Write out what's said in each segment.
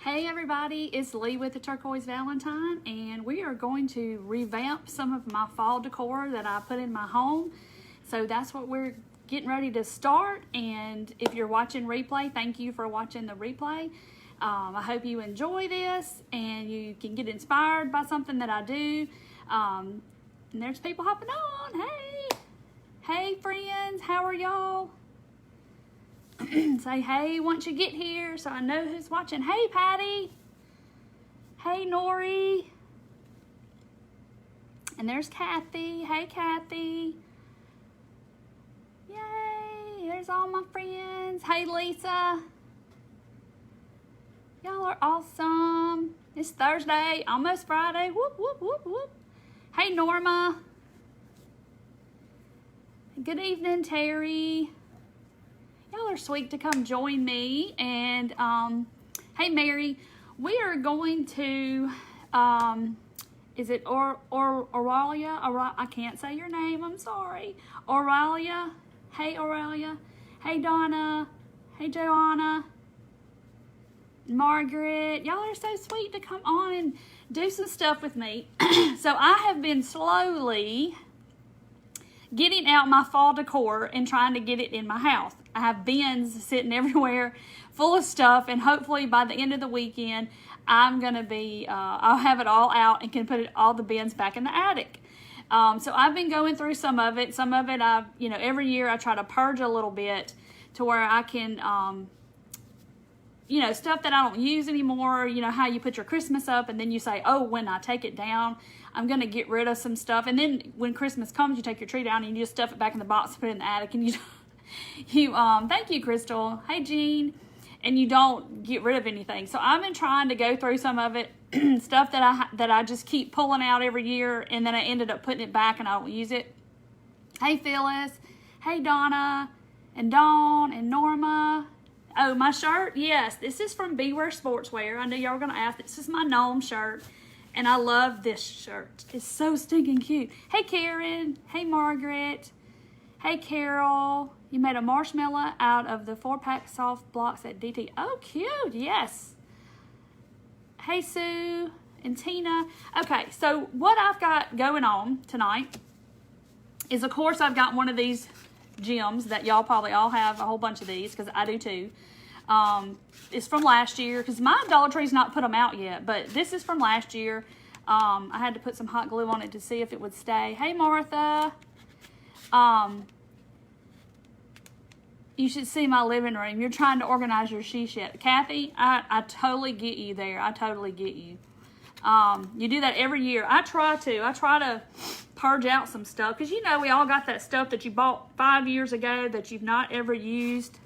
Hey everybody, it's Lee with the Turquoise Valentine, and we are going to revamp some of my fall decor that I put in my home. So that's what we're getting ready to start, and if you're watching replay, thank you for watching the replay. I hope you enjoy this and you can get inspired by something that I do. And there's people hopping on. Hey friends, how are y'all? Say hey once you get here so I know who's watching. Hey Patty. Hey Nori. And there's Kathy. Hey Kathy. Yay, there's all my friends. Hey Lisa. Y'all are awesome. It's Thursday, almost Friday. Whoop, whoop, whoop, whoop. Hey Norma. Good evening, Terry. Y'all are sweet to come join me. And hey Mary, we are going to is it Aurelia? I can't say your name, I'm sorry. Aurelia. Hey Aurelia. Hey Donna. Hey Joanna. Margaret. Y'all are so sweet to come on and do some stuff with me. So I have been slowly getting out my fall decor and trying to get it in my house. I have bins sitting everywhere full of stuff, and hopefully by the end of the weekend, I'm going to be, I'll have it all out and can put all the bins back in the attic. So I've been going through some of it. Some of it, every year I try to purge a little bit to where I can, stuff that I don't use anymore. You know how you put your Christmas up and then you say, oh, when I take it down, I'm going to get rid of some stuff. And then when Christmas comes, you take your tree down and you just stuff it back in the box and put it in the attic. And thank you, Crystal. Hey, Jean. And you don't get rid of anything. So I've been trying to go through some of it, stuff that I just keep pulling out every year. And then I ended up putting it back and I don't use it. Hey, Phyllis. Hey, Donna and Dawn and Norma. Oh, my shirt? Yes, this is from Beware Sportswear. I knew y'all were going to ask. This is my Gnome Shirt, and I love this shirt. It's so stinking cute. Hey, Karen. Hey, Margaret. Hey, Carol. You made a marshmallow out of the 4-pack soft blocks at DT. Oh, cute. Yes. Hey, Sue and Tina. Okay, so what I've got going on tonight is, of course, I've got one of these gems that y'all probably all have a whole bunch of these because I do too. It's from last year because my Dollar Tree's not put them out yet, but this is from last year. I had to put some hot glue on it to see if it would stay. Hey Martha. You should see my living room. You're trying to organize your she shed. Kathy, I totally get you there. I totally get you. You do that every year. I try to purge out some stuff because we all got that stuff that you bought 5 years ago that you've not ever used,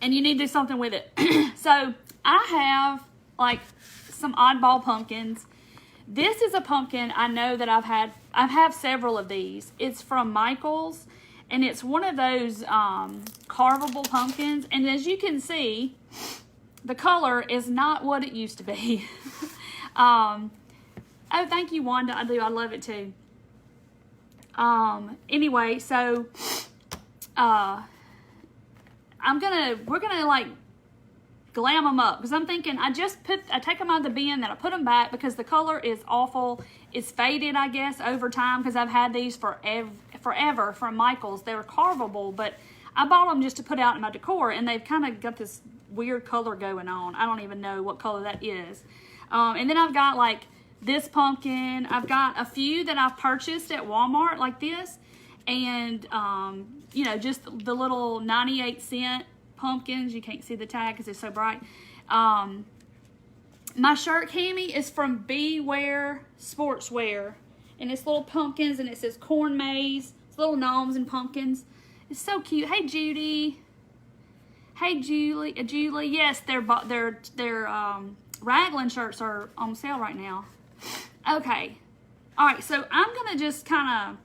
and you need to do something with it. So I have like some oddball pumpkins. This is a pumpkin I know that I have several of these. It's from Michael's, and it's one of those carvable pumpkins, and as you can see, the color is not what it used to be. Oh, thank you, Wanda. I do. I love it too. Anyway, so we're gonna like glam them up because I'm thinking I take them out of the bin, then I put them back because the color is awful. It's faded, I guess, over time because I've had these forever from Michael's. They were carvable, but I bought them just to put out in my decor, and they've kind of got this weird color going on. I don't even know what color that is. And then I've got like this pumpkin. I've got a few that I've purchased at Walmart like this, and just the little 98-cent pumpkins. You can't see the tag because it's so bright. My shirt cami is from Beware Sportswear, and it's little pumpkins, and it says corn maze. It's little gnomes and pumpkins. It's so cute. Hey Judy. Hey Julie. Yes, their raglan shirts are on sale right now. Okay. All right, so I'm going to just I've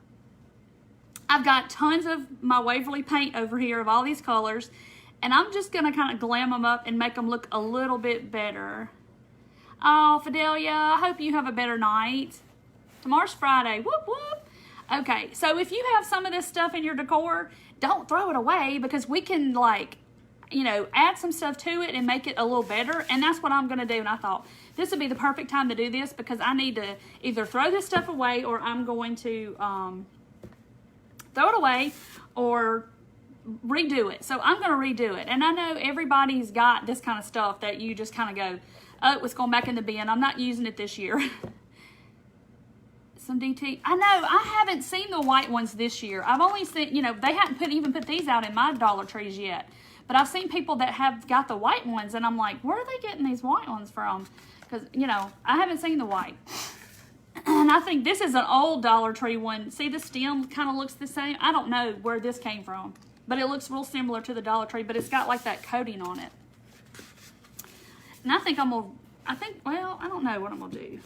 got tons of my Waverly paint over here of all these colors, and I'm just going to kind of glam them up and make them look a little bit better. Oh, Fidelia, I hope you have a better night. Tomorrow's Friday. Whoop, whoop. Okay, so if you have some of this stuff in your decor, don't throw it away because we can, you know, add some stuff to it and make it a little better. And that's what I'm going to do. And I thought this would be the perfect time to do this because I need to either throw this stuff away or I'm going to throw it away or redo it. So I'm going to redo it. And I know everybody's got this kind of stuff that you just kind of go, oh, it's going back in the bin. I'm not using it this year. Some DT. I know, I haven't seen the white ones this year. I've only seen, you know, they hadn't even put these out in my Dollar Trees yet. But I've seen people that have got the white ones, and I'm like, where are they getting these white ones from? Because, you know, I haven't seen the white. And I think this is an old Dollar Tree one. See, the stem kind of looks the same. I don't know where this came from, but it looks real similar to the Dollar Tree, but it's got like that coating on it. And I think well, I don't know what I'm going to do.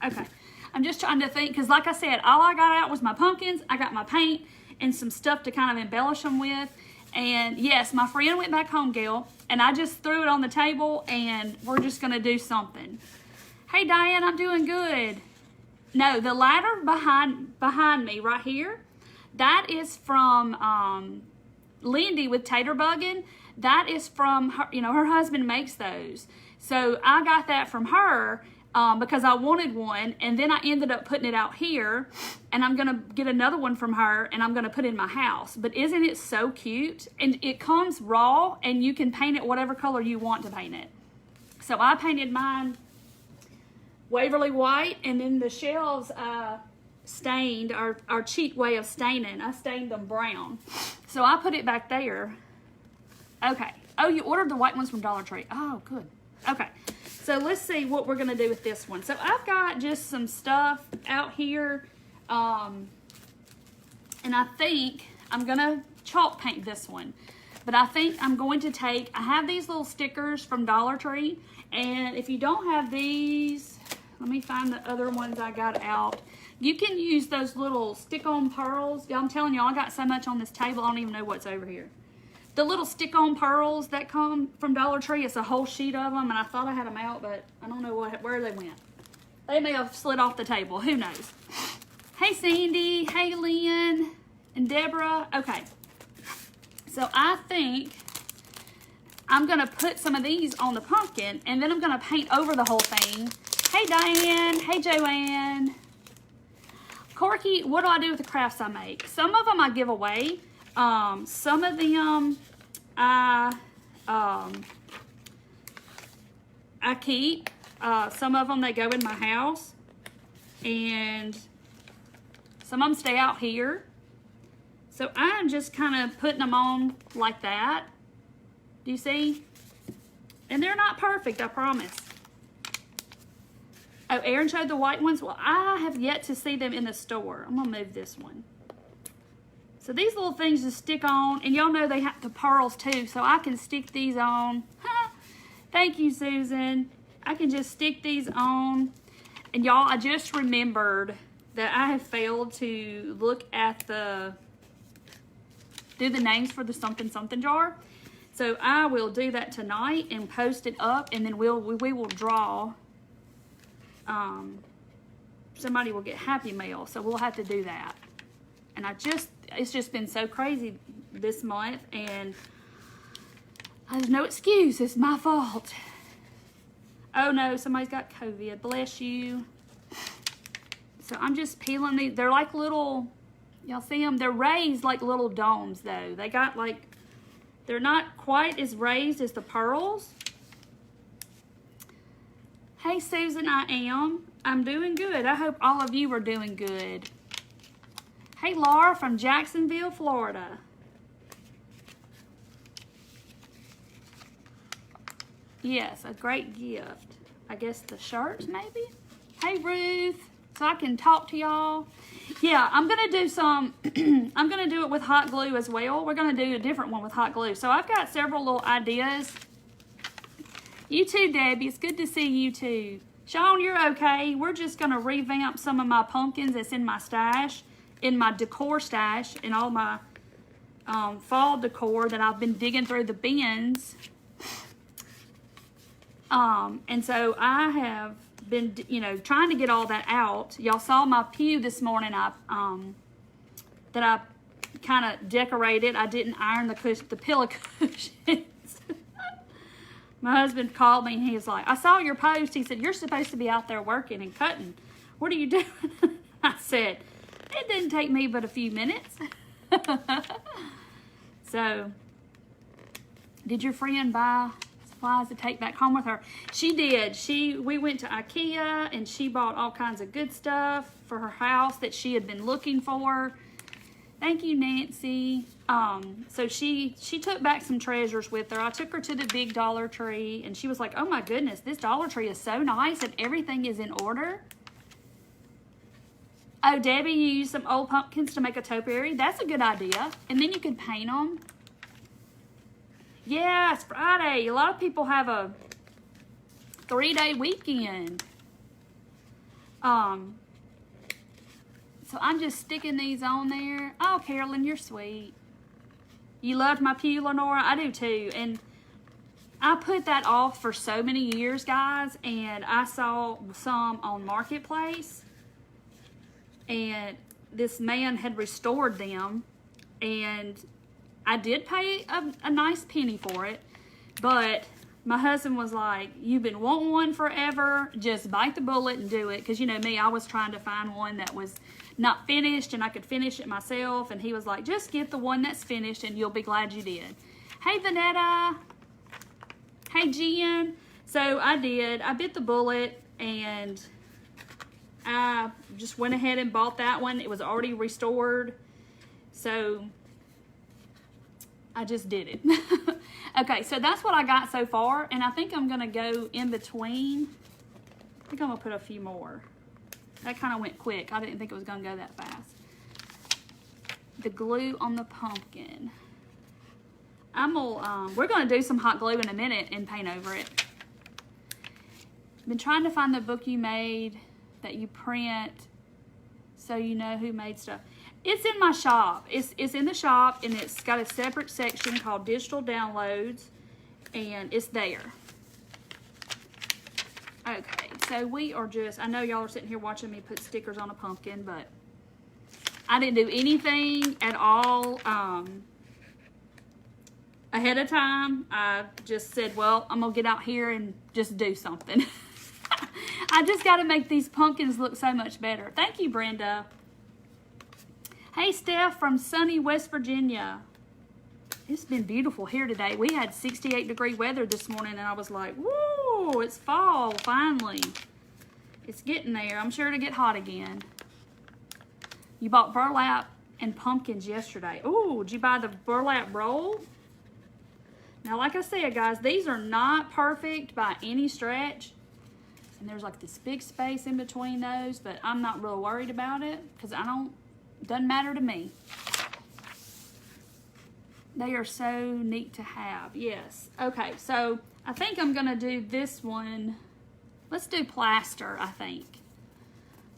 Okay. I'm just trying to think, because like I said, all I got out was my pumpkins. I got my paint and some stuff to kind of embellish them with. And yes, my friend went back home, Gail, and I just threw it on the table, and we're just going to do something. Hey, Diane, I'm doing good. No, the ladder behind me right here, that is from Lindy with Tater Buggin'. That is from her, you know, her husband makes those. So I got that from her. Because I wanted one, and then I ended up putting it out here, and I'm going to get another one from her, and I'm going to put it in my house. But isn't it so cute? And it comes raw, and you can paint it whatever color you want to paint it. So I painted mine Waverly white, and then the shelves I stained, our cheap way of staining, I stained them brown. So I put it back there. Okay. Oh, you ordered the white ones from Dollar Tree. Oh, good. Okay. So let's see what we're going to do with this one. So I've got just some stuff out here. And I think I'm going to chalk paint this one. But I think I'm going to I have these little stickers from Dollar Tree. And if you don't have these, let me find the other ones I got out. You can use those little stick-on pearls. I'm telling you, I got so much on this table, I don't even know what's over here. The little stick-on pearls that come from Dollar Tree, it's a whole sheet of them, and I thought I had them out, but I don't know where they went. They may have slid off the table. Who knows? Hey, Sandy. Hey, Lynn. And Deborah. Okay. So I think I'm going to put some of these on the pumpkin, and then I'm going to paint over the whole thing. Hey, Diane. Hey, Joanne. Corky, what do I do with the crafts I make? Some of them I give away. Some of them I keep. Some of them, they go in my house. And some of them stay out here. So I'm just kind of putting them on like that. Do you see? And they're not perfect, I promise. Oh, Erin showed the white ones. Well, I have yet to see them in the store. I'm going to move this one. So these little things just stick on. And y'all know they have the pearls too. So I can stick these on. Thank you, Susan. I can just stick these on. And y'all, I just remembered that I have failed to look at do the names for the something something jar. So I will do that tonight and post it up. And then we will draw. Somebody will get Happy Mail. So we'll have to do that. And it's just been so crazy this month, and there's no excuse. It's my fault. Oh no, somebody's got COVID. Bless you. So I'm just peeling these. They're like little, y'all see them? They're raised like little domes though. They got like, they're not quite as raised as the pearls. Hey Susan, I am. I'm doing good. I hope all of you are doing good. Hey, Laura from Jacksonville, Florida. Yes, a great gift. I guess the shirts, maybe? Hey, Ruth. So I can talk to y'all. Yeah, I'm going to do some, I'm going to do it with hot glue as well. We're going to do a different one with hot glue. So I've got several little ideas. You too, Debbie. It's good to see you too. Sean, you're okay. We're just going to revamp some of my pumpkins that's in my stash. In my decor stash and all my fall decor that I've been digging through the bins. And so I have been, you know, trying to get all that out. Y'all saw my pew this morning that I kind of decorate it. I didn't iron the pillow cushions. My husband called me and he was like, I saw your post. He said, you're supposed to be out there working and cutting. What are you doing? I said, it didn't take me but a few minutes. So, did your friend buy supplies to take back home with her? She did. We went to IKEA and she bought all kinds of good stuff for her house that she had been looking for. Thank you, Nancy. So she took back some treasures with her. I took her to the big Dollar Tree and she was like, oh my goodness, this Dollar Tree is so nice and everything is in order. Oh, Debbie, you used some old pumpkins to make a topiary. That's a good idea. And then you could paint them. Yeah, it's Friday. A lot of people have a 3-day weekend. So I'm just sticking these on there. Oh, Carolyn, you're sweet. You loved my pew, Lenora? I do too. And I put that off for so many years, guys. And I saw some on Marketplace. And this man had restored them. And I did pay a nice penny for it. But my husband was like, you've been wanting one forever. Just bite the bullet and do it. Because you know me, I was trying to find one that was not finished and I could finish it myself. And he was like, just get the one that's finished and you'll be glad you did. Hey, Vanetta. Hey, Jen. So I did. I bit the bullet and I just went ahead and bought that one. It was already restored. So I just did it. Okay, so that's what I got so far. And I think I'm going to go in between. I think I'm going to put a few more. That kind of went quick. I didn't think it was going to go that fast. The glue on the pumpkin. We're going to do some hot glue in a minute and paint over it. Been trying to find the book you made that you print so you know who made stuff. It's in my shop. It's in the shop and it's got a separate section called digital downloads and it's there. Okay, so we are just, I know y'all are sitting here watching me put stickers on a pumpkin, but I didn't do anything at all ahead of time. I just said, well, I'm going to get out here and just do something. I just got to make these pumpkins look so much better. Thank you, Brenda. Hey, Steph from sunny West Virginia. It's been beautiful here today. We had 68-degree weather this morning, and I was like, woo, it's fall, finally. It's getting there. I'm sure to get hot again. You bought burlap and pumpkins yesterday. Ooh, did you buy the burlap roll? Now, like I said, guys, these are not perfect by any stretch. And there's like this big space in between those, but I'm not real worried about it because doesn't matter to me. They are so neat to have. Yes. Okay, so I think I'm going to do this one. Let's do plaster, I think.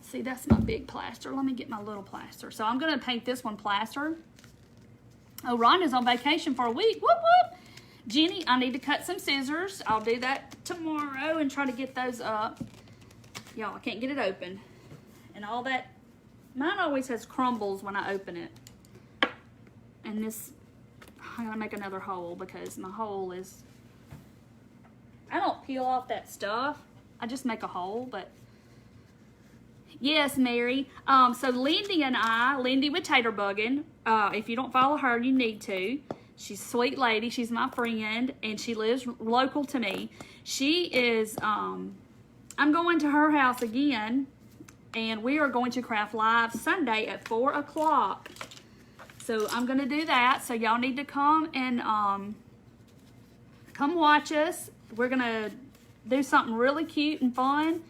See, that's my big plaster. Let me get my little plaster. So I'm going to paint this one plaster. Oh, Rhonda's on vacation for a week. Whoop, whoop. Jenny, I need to cut some scissors. I'll do that tomorrow and try to get those up. Y'all, I can't get it open. And all that. Mine always has crumbles when I open it. And this, I'm going to make another hole because my hole is, I don't peel off that stuff. I just make a hole, but yes, Mary. So Lindy and Lindy with Tater Buggin', if you don't follow her, you need to. She's a sweet lady. She's my friend, and she lives local to me. She is, I'm going to her house again, and we are going to craft live Sunday at 4 o'clock. So I'm going to do that. So y'all need to come and come watch us. We're going to do something really cute and fun,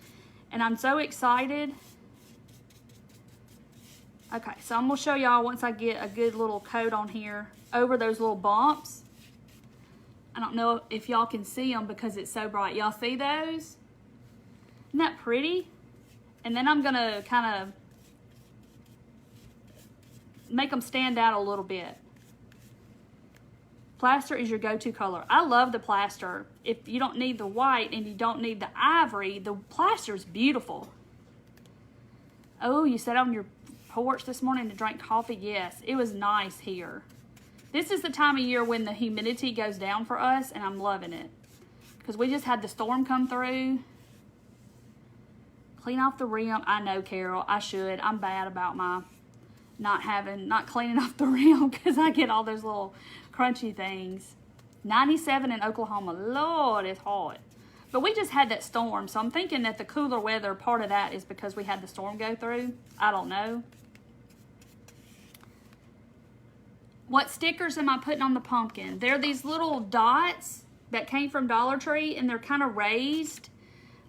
and I'm so excited. Okay, so I'm going to show y'all once I get a good little coat on here over those little bumps. I don't know if y'all can see them because it's so bright. Y'all see those? Isn't that pretty? And then I'm going to kind of make them stand out a little bit. Plaster is your go-to color. I love the plaster. If you don't need the white and you don't need the ivory, the plaster is beautiful. Oh, you said on your porch this morning to drink coffee? Yes, it was nice here. This is the time of year when the humidity goes down for us, and I'm loving it. Because we just had the storm come through. Clean off the rim. I know, Carol, I should. I'm bad about my not cleaning off the rim because I get all those little crunchy things. 97 in Oklahoma. Lord, it's hot. But we just had that storm, so I'm thinking that the cooler weather, part of that is because we had the storm go through. I don't know. What stickers am I putting on the pumpkin? They're these little dots that came from Dollar Tree, and they're kind of raised.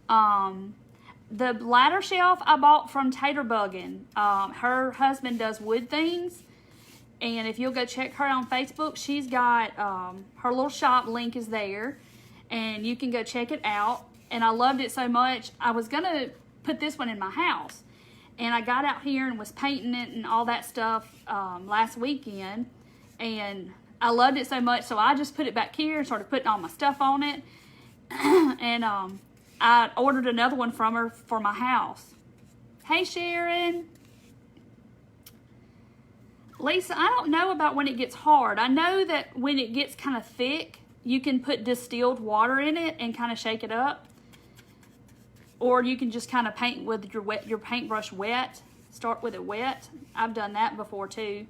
The ladder shelf I bought from Tater Buggin'. Her husband does wood things. And if you'll go check her on Facebook, she's got her little shop link is there. And you can go check it out. And I loved it so much. I was going to put this one in my house. And I got out here and was painting it and all that stuff last weekend. And I loved it so much. So I just put it back here and started putting all my stuff on it. And I ordered another one from her for my house. Hey, Sharon. Lisa, I don't know about when it gets hard. I know that when it gets kind of thick, you can put distilled water in it and kind of shake it up. Or you can just kind of paint with your paintbrush wet. Start with it wet. I've done that before too.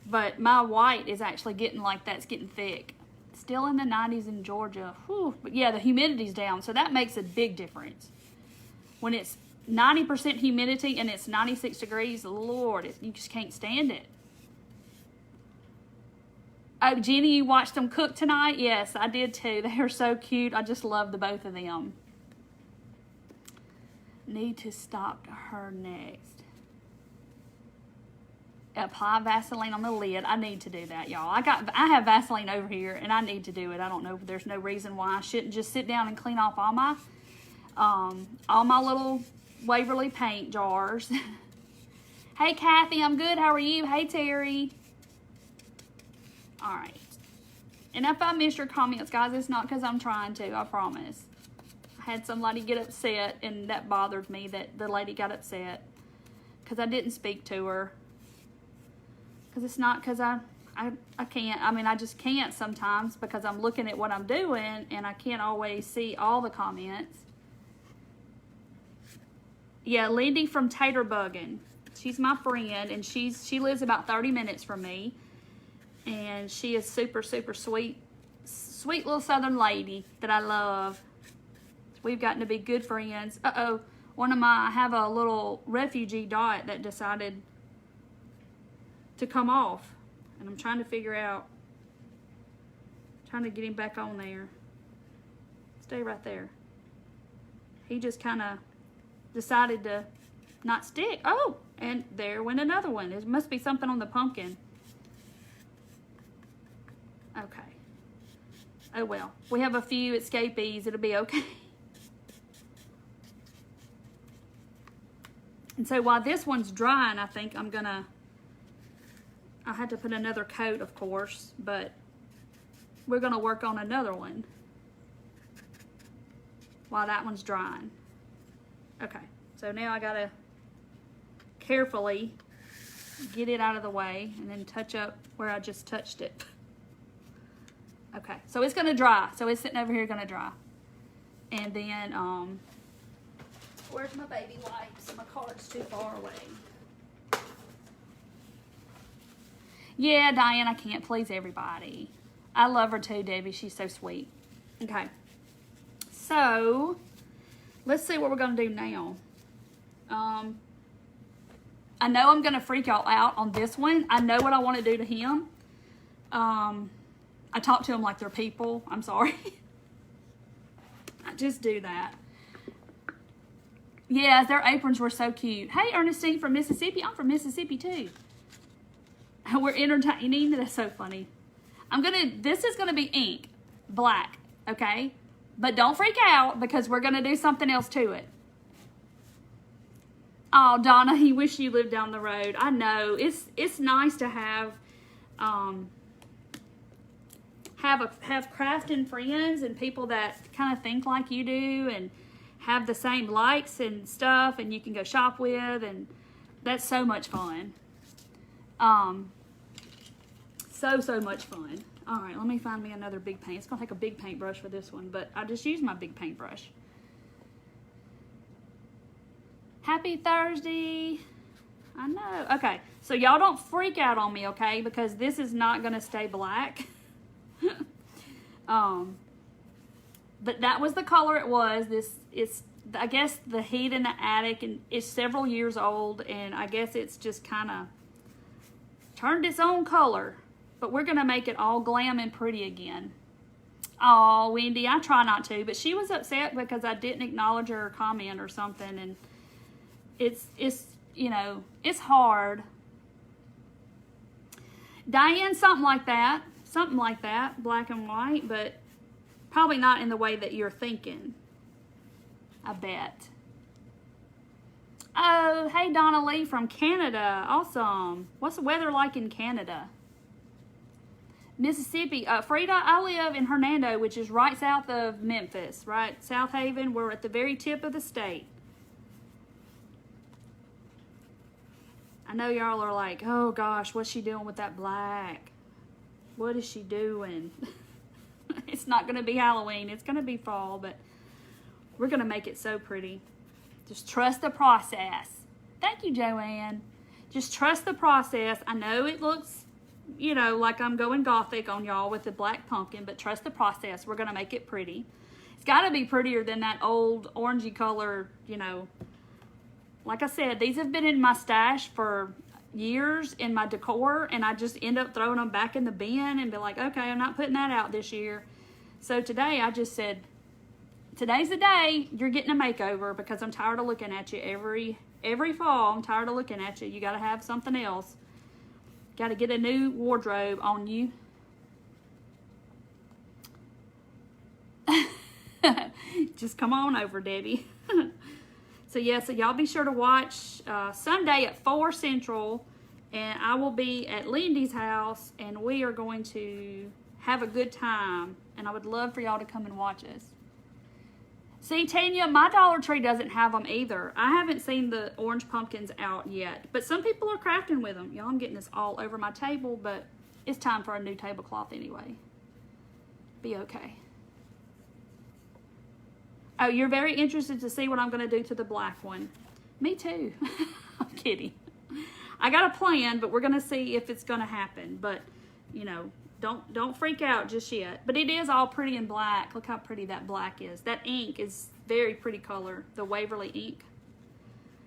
But my white is actually getting like that. It's getting thick. Still in the 90s in Georgia. Whew. But yeah, the humidity's down, so that makes a big difference. When it's 90% humidity and it's 96 degrees, Lord, you just can't stand it. Oh, Jenny, you watched them cook tonight? Yes, I did too. They are so cute. I just love the both of them. Need to stop her next. Apply Vaseline on the lid. I need to do that, y'all. I have Vaseline over here, and I need to do it. I don't know. There's no reason why I shouldn't just sit down and clean off all my little Waverly paint jars. Hey, Kathy, I'm good. How are you? Hey, Terry. All right. And if I missed your comments, guys, it's not because I'm trying to. I promise. I had somebody get upset, and that bothered me that the lady got upset because I didn't speak to her. Because it's not because I can't. I mean, I just can't sometimes because I'm looking at what I'm doing and I can't always see all the comments. Yeah, Lindy from Tater Buggin'. She's my friend, and she lives about 30 minutes from me. And she is super, super sweet little southern lady that I love. We've gotten to be good friends. Uh-oh, I have a little refugee dot that decided to come off, and I'm trying to figure out, trying to get him back on there. Stay right there. He just kind of decided to not stick. Oh, and there went another one. There must be something on the pumpkin. Okay. Oh well, we have a few escapees. It'll be okay. And so while this one's drying, I think I had to put another coat, of course, but we're going to work on another one while that one's drying. Okay, so now I got to carefully get it out of the way and then touch up where I just touched it. Okay, so it's going to dry. So it's sitting over here going to dry. And then, where's my baby wipes? My card's too far away. Yeah, Diane, I can't please everybody. I love her too, Debbie. She's so sweet. Okay. So, let's see what we're going to do now. I know I'm going to freak y'all out on this one. I know what I want to do to him. I talk to them like they're people. I'm sorry. I just do that. Yeah, their aprons were so cute. Hey, Ernestine from Mississippi. I'm from Mississippi too. We're entertaining. That's so funny. This is gonna be ink, black, okay? But don't freak out because we're gonna do something else to it. Oh, Donna, he wish you lived down the road. I know. It's nice to have crafting friends and people that kind of think like you do and have the same likes and stuff, and you can go shop with, and That's so much fun. So much fun. All right, let me find me another big paint. It's gonna take a big paintbrush for this one, but I just used my big paintbrush. Happy Thursday. I know. Okay, so y'all don't freak out on me, okay? Because this is not gonna stay black. But that was the color it was. It's I guess the heat in the attic, and it's several years old, and I guess it's just kind of turned its own color. But we're gonna make it all glam and pretty again. Oh, Wendy, I try not to, but she was upset because I didn't acknowledge her comment or something, and it's you know, it's hard. Diane, something like that, black and white, but probably not in the way that you're thinking, I bet. Oh, hey, Donna Lee from Canada. Awesome. What's the weather like in Canada? Mississippi. Frida, I live in Hernando, which is right south of Memphis, right? South Haven. We're at the very tip of the state. I know y'all are like, oh gosh, what's she doing with that black? What is she doing? It's not going to be Halloween. It's going to be fall, but we're going to make it so pretty. Just trust the process. Thank you, Joanne. Just trust the process. I know it looks, you know, like I'm going gothic on y'all with the black pumpkin, but trust the process. We're going to make it pretty. It's got to be prettier than that old orangey color, you know. Like I said, these have been in my stash for years in my decor, and I just end up throwing them back in the bin and be like, okay, I'm not putting that out this year. So today I just said, today's the day you're getting a makeover, because I'm tired of looking at you every fall. I'm tired of looking at you. You got to have something else. Got to get a new wardrobe on you. Just come on over, Debbie. So yeah, so y'all be sure to watch Sunday at 4 Central, and I will be at Lindy's house, and we are going to have a good time, and I would love for y'all to come and watch us. See, Tanya, my Dollar Tree doesn't have them either. I haven't seen the orange pumpkins out yet, but some people are crafting with them. Y'all, I'm getting this all over my table, but it's time for a new tablecloth anyway. Be okay. Oh, you're very interested to see what I'm going to do to the black one. Me too. I'm kidding. I got a plan, but we're going to see if it's going to happen. But, you know, don't freak out just yet. But it is all pretty in black. Look how pretty that black is. That ink is very pretty color, the Waverly ink.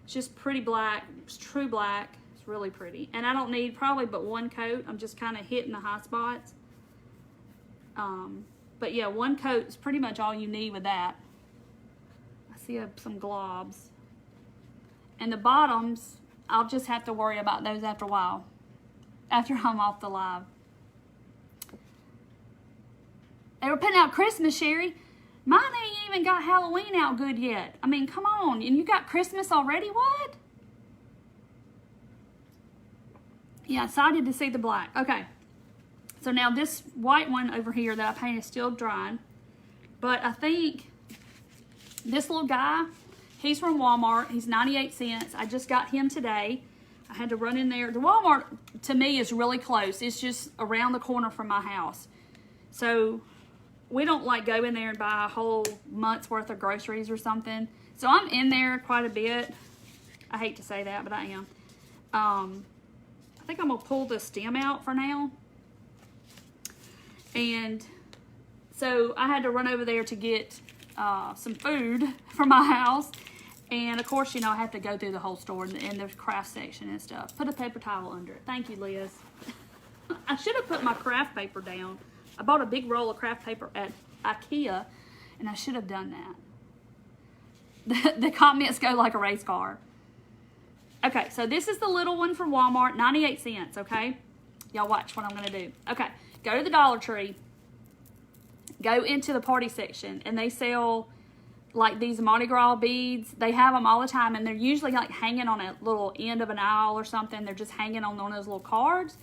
It's just pretty black. It's true black. It's really pretty. And I don't need probably but one coat. I'm just kind of hitting the high spots. But yeah, one coat is pretty much all you need with that. See some globs, and the bottoms I'll just have to worry about those after a while, after I'm off the live. They were putting out Christmas, Sherry. Mine ain't even got Halloween out good yet. I mean, come on, and you got Christmas already? What? Yeah, excited to see the black. Okay, so now this white one over here that I painted is still drying, but I think this little guy, he's from Walmart. He's 98 cents. I just got him today. I had to run in there. The Walmart, to me, is really close. It's just around the corner from my house. So we don't, like, go in there and buy a whole month's worth of groceries or something. So I'm in there quite a bit. I hate to say that, but I am. I think I'm going to pull the stem out for now. And so I had to run over there to get some food for my house, and of course, you know, I have to go through the whole store and there's craft section and stuff. Put a paper towel under it. Thank you, Liz. I should have put my craft paper down. I bought a big roll of craft paper at IKEA, and I should have done that. The comments go like a race car. Okay, so this is the little one from Walmart, 98 cents, okay? Y'all watch what I'm going to do. Okay, go to the Dollar Tree. Go into the party section, and they sell like these Mardi Gras beads. They have them all the time, and they're usually like hanging on a little end of an aisle or something. They're just hanging on one of those little cards.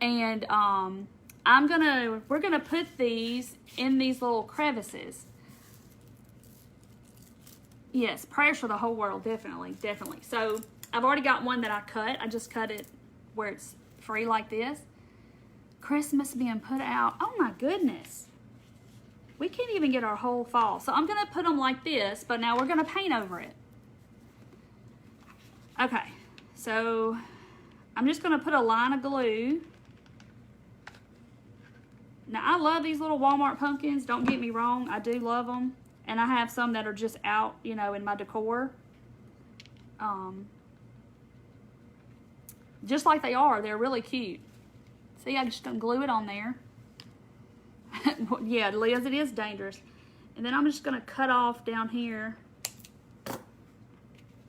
And we're gonna put these in these little crevices. Yes, prayers for the whole world, definitely. So I've already got one that I cut. I just cut it where it's free like this. Christmas being put out. Oh my goodness. We can't even get our whole fall. So I'm going to put them like this, but now we're going to paint over it. Okay, so I'm just going to put a line of glue. Now, I love these little Walmart pumpkins. Don't get me wrong. I do love them. And I have some that are just out, you know, in my decor. Just like they are. They're really cute. See, I just glue it on there. Yeah, Liz, it is dangerous. And then I'm just going to cut off down here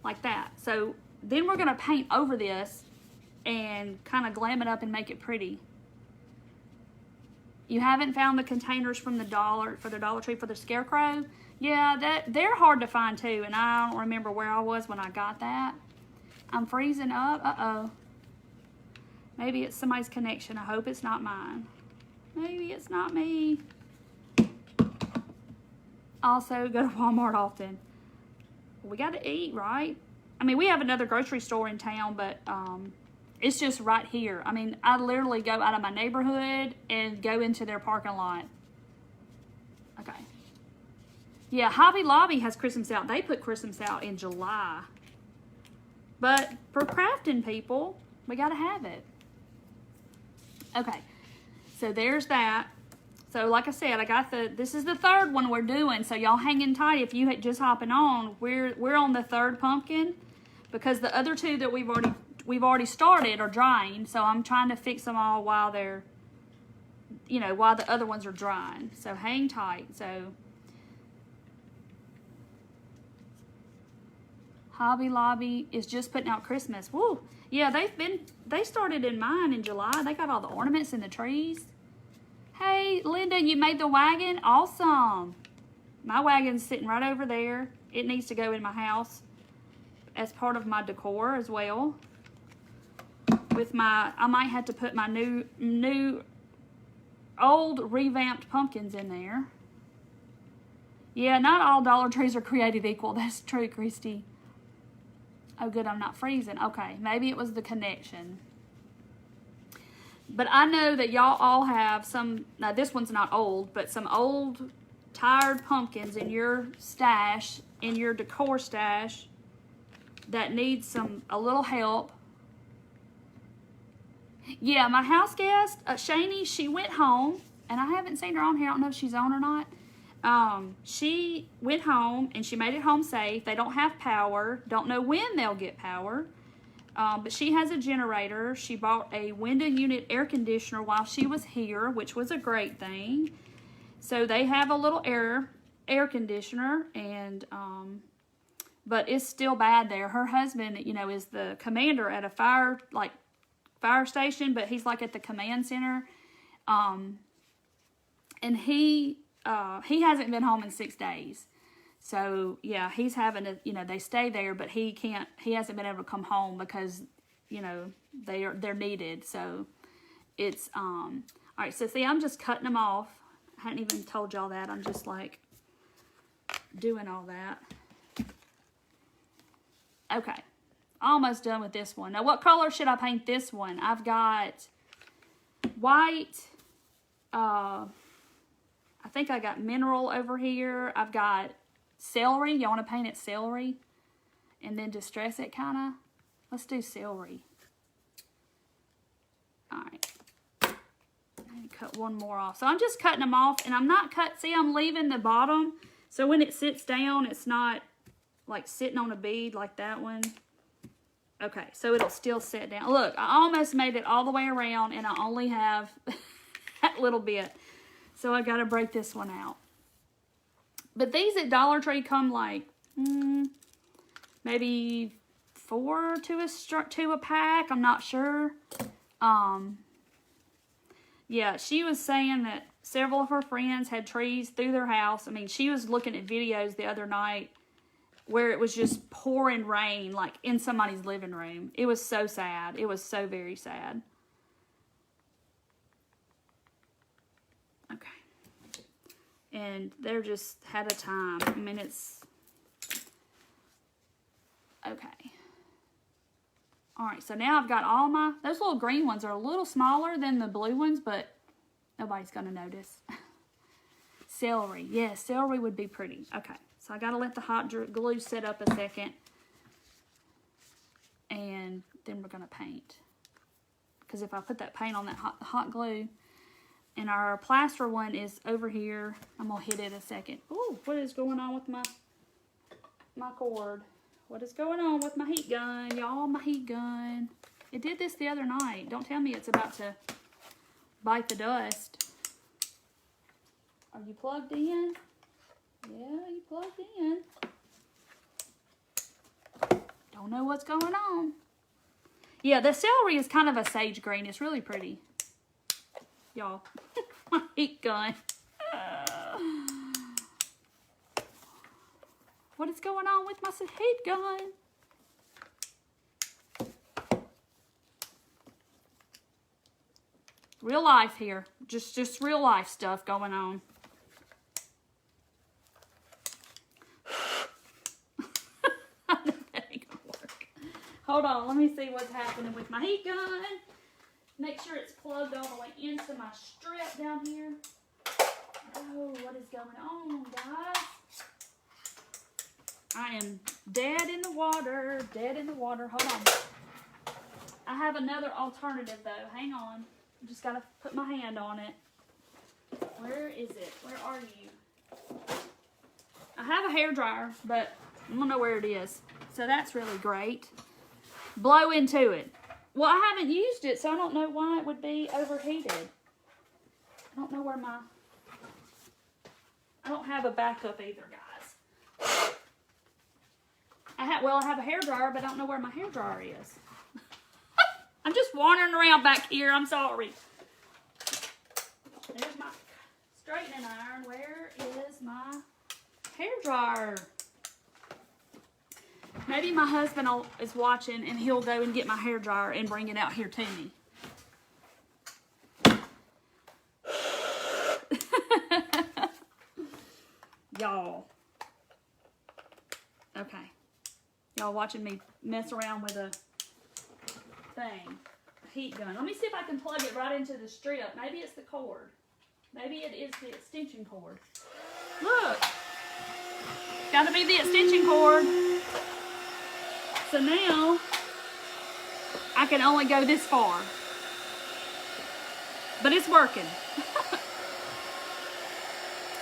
like that. So then we're going to paint over this and kind of glam it up and make it pretty. You haven't found the containers from the Dollar Tree for the scarecrow? Yeah, they're hard to find too, and I don't remember where I was when I got that. I'm freezing up. Uh-oh. Maybe it's somebody's connection. I hope it's not mine. Maybe it's not me. Also, go to Walmart often. We got to eat, right? I mean, we have another grocery store in town, but it's just right here. I mean, I literally go out of my neighborhood and go into their parking lot. Okay. Yeah, Hobby Lobby has Christmas out. They put Christmas out in July. But for crafting people, we got to have it. Okay. So there's that. So like I said, I got this is the third one we're doing. So y'all hanging tight. If you just hopping on, we're on the third pumpkin because the other two that we've already started are drying. So I'm trying to fix them all while they're, you know, while the other ones are drying. So hang tight. So Hobby Lobby is just putting out Christmas. Woo! Yeah, they started in mine in July. They got all the ornaments and the trees. Hey, Linda, you made the wagon? Awesome. My wagon's sitting right over there. It needs to go in my house as part of my decor as well. With I might have to put my new old revamped pumpkins in there. Yeah, not all Dollar Trees are created equal. That's true, Christy. Oh, good, I'm not freezing. Okay, maybe it was the connection. But I know that y'all all have some, now this one's not old, but some old, tired pumpkins in your stash, in your decor stash, that needs a little help. Yeah, my house guest, Shani, she went home, and I haven't seen her on here. I don't know if she's on or not. She went home, and she made it home safe. They don't have power. Don't know when they'll get power. But she has a generator. She bought a window unit air conditioner while she was here, which was a great thing. So they have a little air conditioner, and but it's still bad there. Her husband, you know, is the commander at a fire station, but he's like at the command center. And he hasn't been home in 6 days. So, yeah, he's having to, you know, they stay there, but he hasn't been able to come home because, you know, they're needed. So, it's, all right, so see, I'm just cutting them off. I hadn't even told y'all that. I'm just, like, doing all that. Okay, almost done with this one. Now, what color should I paint this one? I've got white, I think I got mineral over here. I've got celery. Y'all want to paint it celery? And then distress it kind of? Let's do celery. Alright. Cut one more off. So I'm just cutting them off. And I'm not see, I'm leaving the bottom. So when it sits down, it's not like sitting on a bead like that one. Okay, so it'll still sit down. Look, I almost made it all the way around. And I only have that little bit. So I got to break this one out. But these at Dollar Tree come like maybe 4 to a pack. I'm not sure. Yeah, she was saying that several of her friends had trees through their house. I mean, she was looking at videos the other night where it was just pouring rain like in somebody's living room. It was so sad. It was so very sad. Okay. And they're just had a time. I mean, it's... Okay. All right, so now I've got all my, those little green ones are a little smaller than the blue ones, but nobody's going to notice. Celery. Yes, celery would be pretty. Okay, so I got to let the hot glue set up a second. And then we're going to paint. Because if I put that paint on that hot glue, and our plaster one is over here, I'm going to hit it a second. Ooh, what is going on with my cord? What is going on with my heat gun? Y'all, my heat gun. It did this the other night. Don't tell me it's about to bite the dust. Are you plugged in? Yeah, you plugged in. Don't know what's going on. Yeah, the celery is kind of a sage green. It's really pretty. Y'all, my heat gun. What is going on with my heat gun? Real life here. Just real life stuff going on. That ain't gonna work. Hold on, let me see what's happening with my heat gun. Make sure it's plugged all the way into my strap down here. Oh, what is going on, guys? I am dead in the water. Dead in the water. Hold on. I have another alternative, though. Hang on. I just got to put my hand on it. Where is it? Where are you? I have a hairdryer, but I don't know where it is. So that's really great. Blow into it. Well, I haven't used it, so I don't know why it would be overheated. I don't know where my... I don't have a backup either, guys. I have a hairdryer, but I don't know where my hairdryer is. I'm just wandering around back here. I'm sorry. There's my straightening iron. Where is my hairdryer? Maybe my husband is watching and he'll go and get my hairdryer and bring it out here to me. Y'all. Okay. Y'all watching me mess around with a thing. A heat gun. Let me see if I can plug it right into the strip. Maybe it's the cord. Maybe it is the extension cord. Look. Gotta be the extension cord. So now, I can only go this far. But it's working.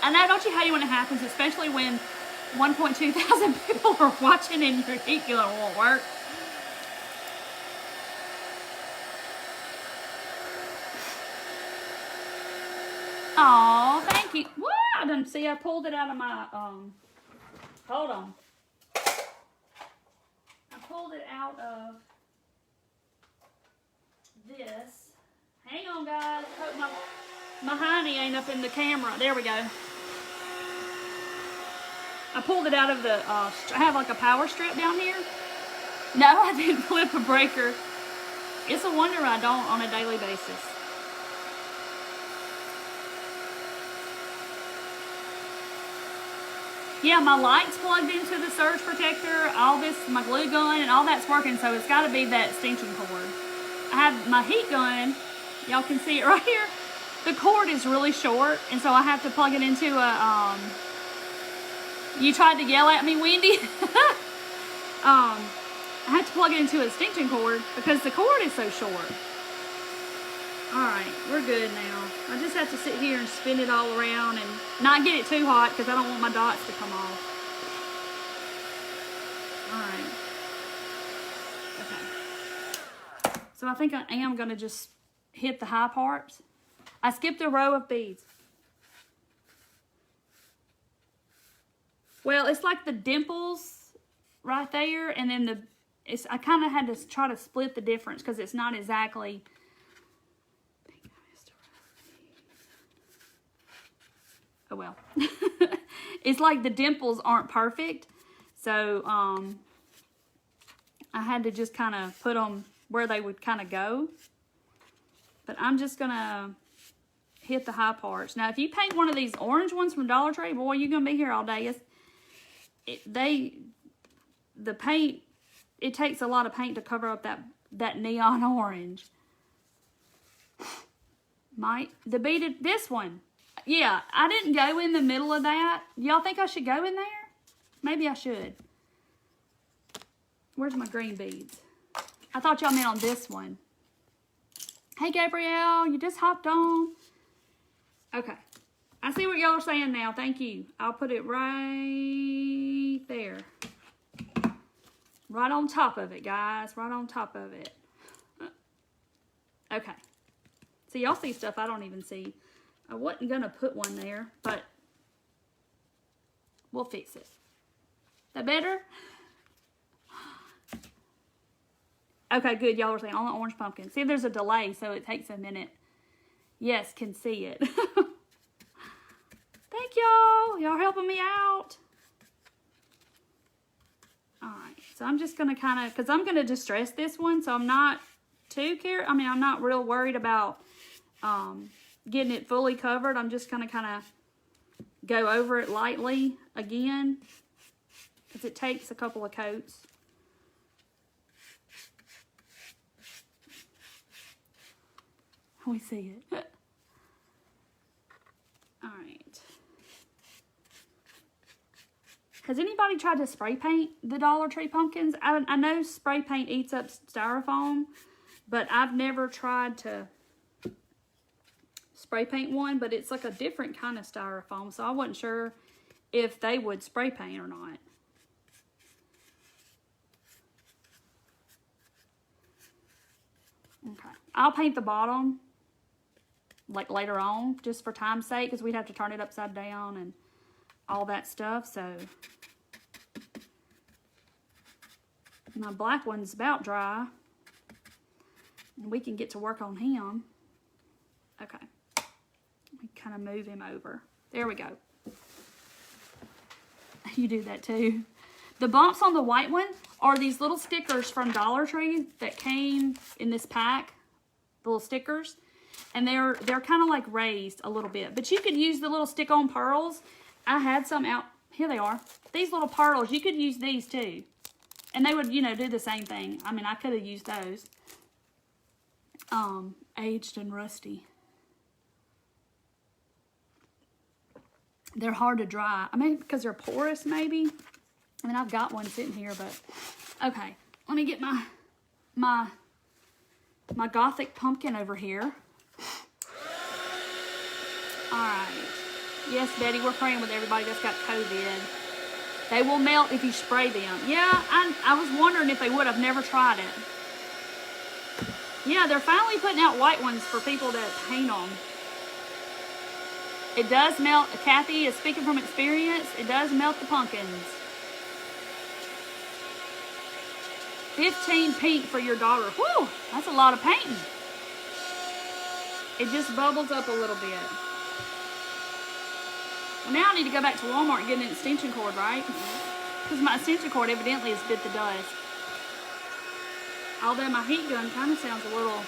I know, don't you hate when it happens, especially when 1.2 thousand people are watching and your heat gun won't work. Oh, thank you. What? I didn't see. I pulled it out of my, hold on. I pulled it out of this. Hang on, guys. Hope my hiney ain't up in the camera. There we go. I pulled it out of the, I have like a power strip down here. No, I didn't flip a breaker. It's a wonder I don't on a daily basis. Yeah, my light's plugged into the surge protector, all this, my glue gun, and all that's working, so it's got to be that extension cord. I have my heat gun, y'all can see it right here. The cord is really short, and so I have to plug it into a, you tried to yell at me, Wendy? I have to plug it into an extension cord because the cord is so short. Alright, we're good now. I just have to sit here and spin it all around and not get it too hot because I don't want my dots to come off. Alright. Okay. So I think I am going to just hit the high parts. I skipped a row of beads. Well, it's like the dimples right there, and then I kind of had to try to split the difference because it's not exactly... Oh well. It's like the dimples aren't perfect. So, I had to just kind of put them where they would kind of go. But I'm just going to hit the high parts. Now, if you paint one of these orange ones from Dollar Tree, boy, you're going to be here all day. The paint, it takes a lot of paint to cover up that that neon orange. The beaded, this one. Yeah, I didn't go in the middle of that. Y'all think I should go in there? Maybe I should. Where's my green beads? I thought y'all meant on this one. Hey, Gabrielle, you just hopped on. Okay. I see what y'all are saying now. Thank you. I'll put it right there. Right on top of it, guys. Right on top of it. Okay. So y'all see stuff I don't even see. I wasn't going to put one there, but we'll fix it. That better? Okay, good. Y'all are saying on the orange pumpkin. See, there's a delay, so it takes a minute. Yes, can see it. Thank y'all. Y'all helping me out. Alright, so I'm just going to kind of, because I'm going to distress this one, so I'm not too I'm not real worried about getting it fully covered. I'm just going to kind of go over it lightly again, because it takes a couple of coats. We see it. All right. Has anybody tried to spray paint the Dollar Tree pumpkins? I know spray paint eats up styrofoam, but I've never tried to spray paint one, but it's like a different kind of styrofoam, so I wasn't sure if they would spray paint or not. Okay. I'll paint the bottom like later on, just for time's sake, because we'd have to turn it upside down and all that stuff. So my black one's about dry, and we can get to work on him. Okay, we kind of move him over. There we go. You do that too. The bumps on the white one are these little stickers from Dollar Tree that came in this pack, the little stickers. And they're kind of like raised a little bit. But you could use the little stick-on pearls. I had some out. Here they are. These little pearls, you could use these too. And they would, you know, do the same thing. I mean, I could have used those. Aged and rusty. They're hard to dry. I mean, because they're porous maybe. I mean, I've got one sitting here, but... Okay, let me get my Gothic pumpkin over here. Alright. Yes, Betty, we're praying with everybody that's got COVID. They will melt if you spray them. Yeah, I was wondering if they would. I've never tried it. Yeah, they're finally putting out white ones for people that paint them. It does melt. Kathy is speaking from experience. It does melt the pumpkins. 15 pink for your daughter. Whew, that's a lot of painting. It just bubbles up a little bit. Well, now I need to go back to Walmart and get an extension cord, right? Because my extension cord evidently has bit the dust. Although my heat gun kind of sounds a little...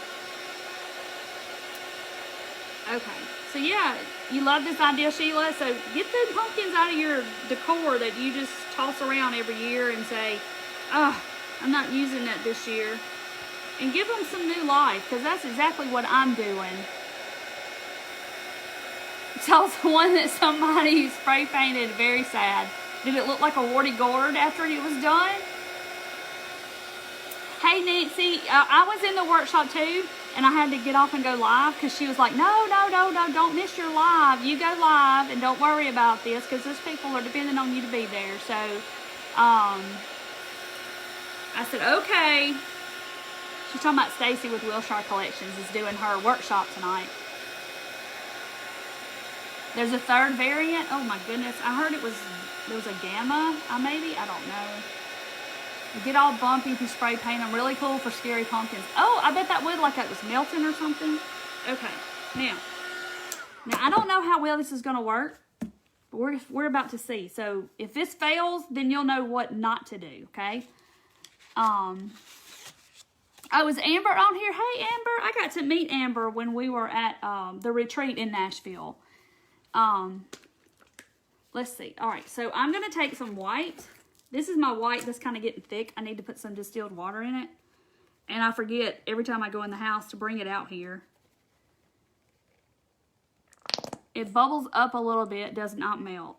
Okay. So yeah, you love this idea, Sheila. So get the pumpkins out of your decor that you just toss around every year and say, oh, I'm not using that this year. And give them some new life, because that's exactly what I'm doing. Saw one that somebody spray painted, very sad. Did it look like a warty gourd after it was done? Hey Nancy, I was in the workshop too, and I had to get off and go live because she was like, no, don't miss your live. You go live and don't worry about this because these people are depending on you to be there. So, I said, okay. She's talking about Stacy with Wilshire Collections is doing her workshop tonight. There's a third variant. Oh my goodness. I heard there was a gamma, maybe. I don't know. They get all bumpy if you spray paint them. Really cool for scary pumpkins. Oh, I bet that would, like it was melting or something. Okay. Now I don't know how well this is going to work. But we're about to see. So if this fails, then you'll know what not to do. Okay. Oh, is Amber on here? Hey, Amber. I got to meet Amber when we were at the retreat in Nashville. Let's see. All right, so I'm going to take some white. This is my white that's kind of getting thick. I need to put some distilled water in it. And I forget every time I go in the house to bring it out here. It bubbles up a little bit, does not melt.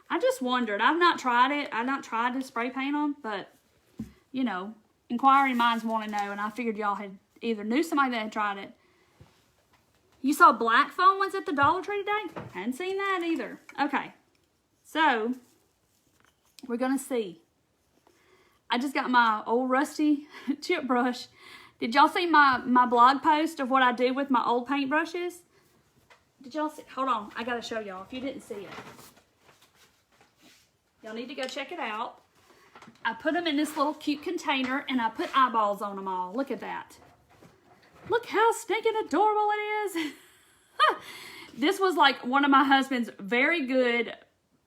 I just wondered. I've not tried it. I've not tried to spray paint them, but, you know, inquiring minds want to know, and I figured y'all had either knew somebody that had tried it. You saw black foam ones at the Dollar Tree today? Hadn't seen that either. Okay, so we're going to see. I just got my old rusty chip brush. Did y'all see my blog post of what I do with my old paintbrushes? Did y'all see? Hold on, I got to show y'all if you didn't see it. Y'all need to go check it out. I put them in this little cute container and I put eyeballs on them all. Look at that. Look how stinking adorable it is. This was like one of my husband's very good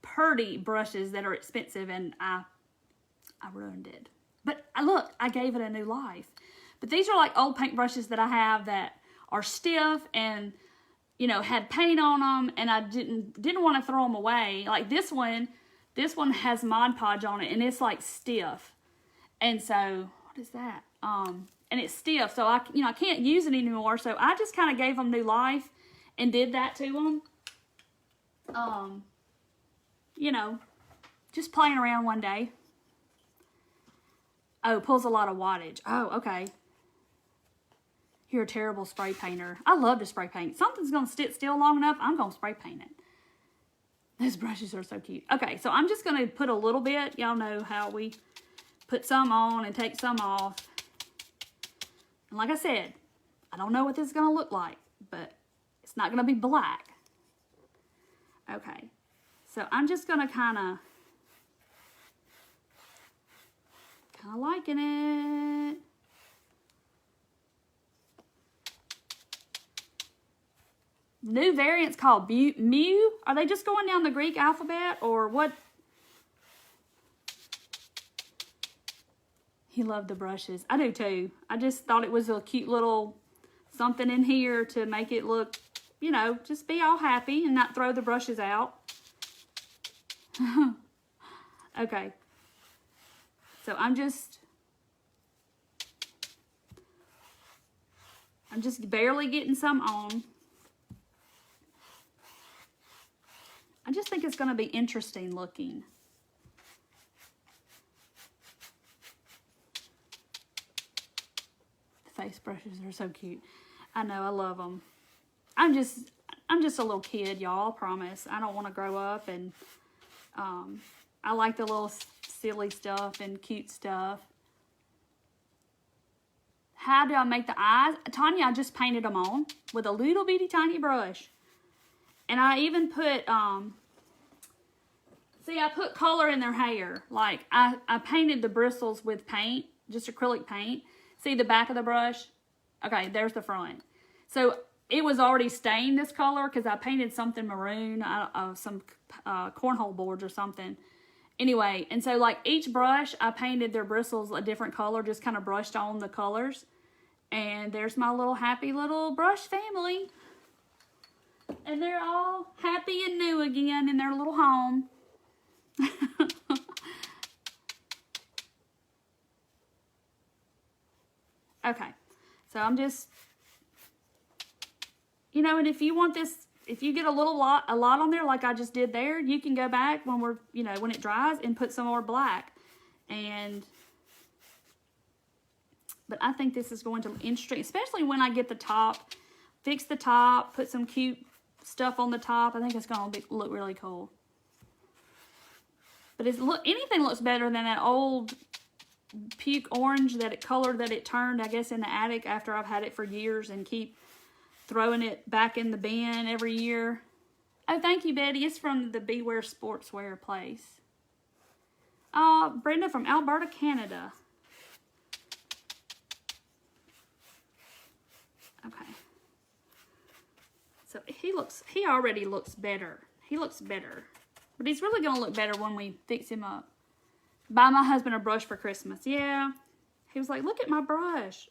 Purdy brushes that are expensive, and I ruined it. But look, I gave it a new life. But these are like old paint brushes that I have that are stiff and, you know, had paint on them, and I didn't want to throw them away. Like this one has Mod Podge on it, and it's like stiff. And so, what is that? And it's stiff, so I can't use it anymore. So I just kind of gave them new life and did that to them. You know, just playing around one day. Oh, pulls a lot of wattage. Oh, okay. You're a terrible spray painter. I love to spray paint. Something's going to sit still long enough, I'm going to spray paint it. Those brushes are so cute. Okay, so I'm just going to put a little bit. Y'all know how we put some on and take some off. And like I said, I don't know what this is going to look like, but it's not going to be black. Okay, so I'm just going to kind of liking it. New variants called Mew. Are they just going down the Greek alphabet or what? He loved the brushes. I do too. I just thought it was a cute little something in here to make it look, you know, just be all happy and not throw the brushes out. Okay. So I'm just barely getting some on. I just think it's going to be interesting looking. The face brushes are so cute. I know, I love them. I'm just a little kid, y'all, I promise. I don't want to grow up, and I like the little silly stuff and cute stuff. How do I make the eyes? Tanya, I just painted them on with a little bitty tiny brush. And I even put, see, I put color in their hair. Like, I painted the bristles with paint, just acrylic paint. See the back of the brush? Okay, there's the front. So, it was already stained this color because I painted something maroon, some cornhole boards or something. Anyway, and so, like, each brush, I painted their bristles a different color, just kind of brushed on the colors. And there's my little happy little brush family. And they're all happy and new again in their little home. Okay, so I'm just, you know, and if you want this, if you get a lot on there like I just did there, you can go back when we're, you know, when it dries and put some more black. But I think this is going to be interesting, especially when I get the top, fix the top, put some cute stuff on the top. I think it's going to look really cool. But anything looks better than that old puke orange that it colored that it turned, I guess, in the attic after I've had it for years and keep throwing it back in the bin every year. Oh, thank you, Betty. It's from the Beware Sportswear place. Brenda from Alberta, Canada. Okay. So he already looks better. He looks better. But he's really going to look better when we fix him up. Buy my husband a brush for Christmas. Yeah. He was like, look at my brush.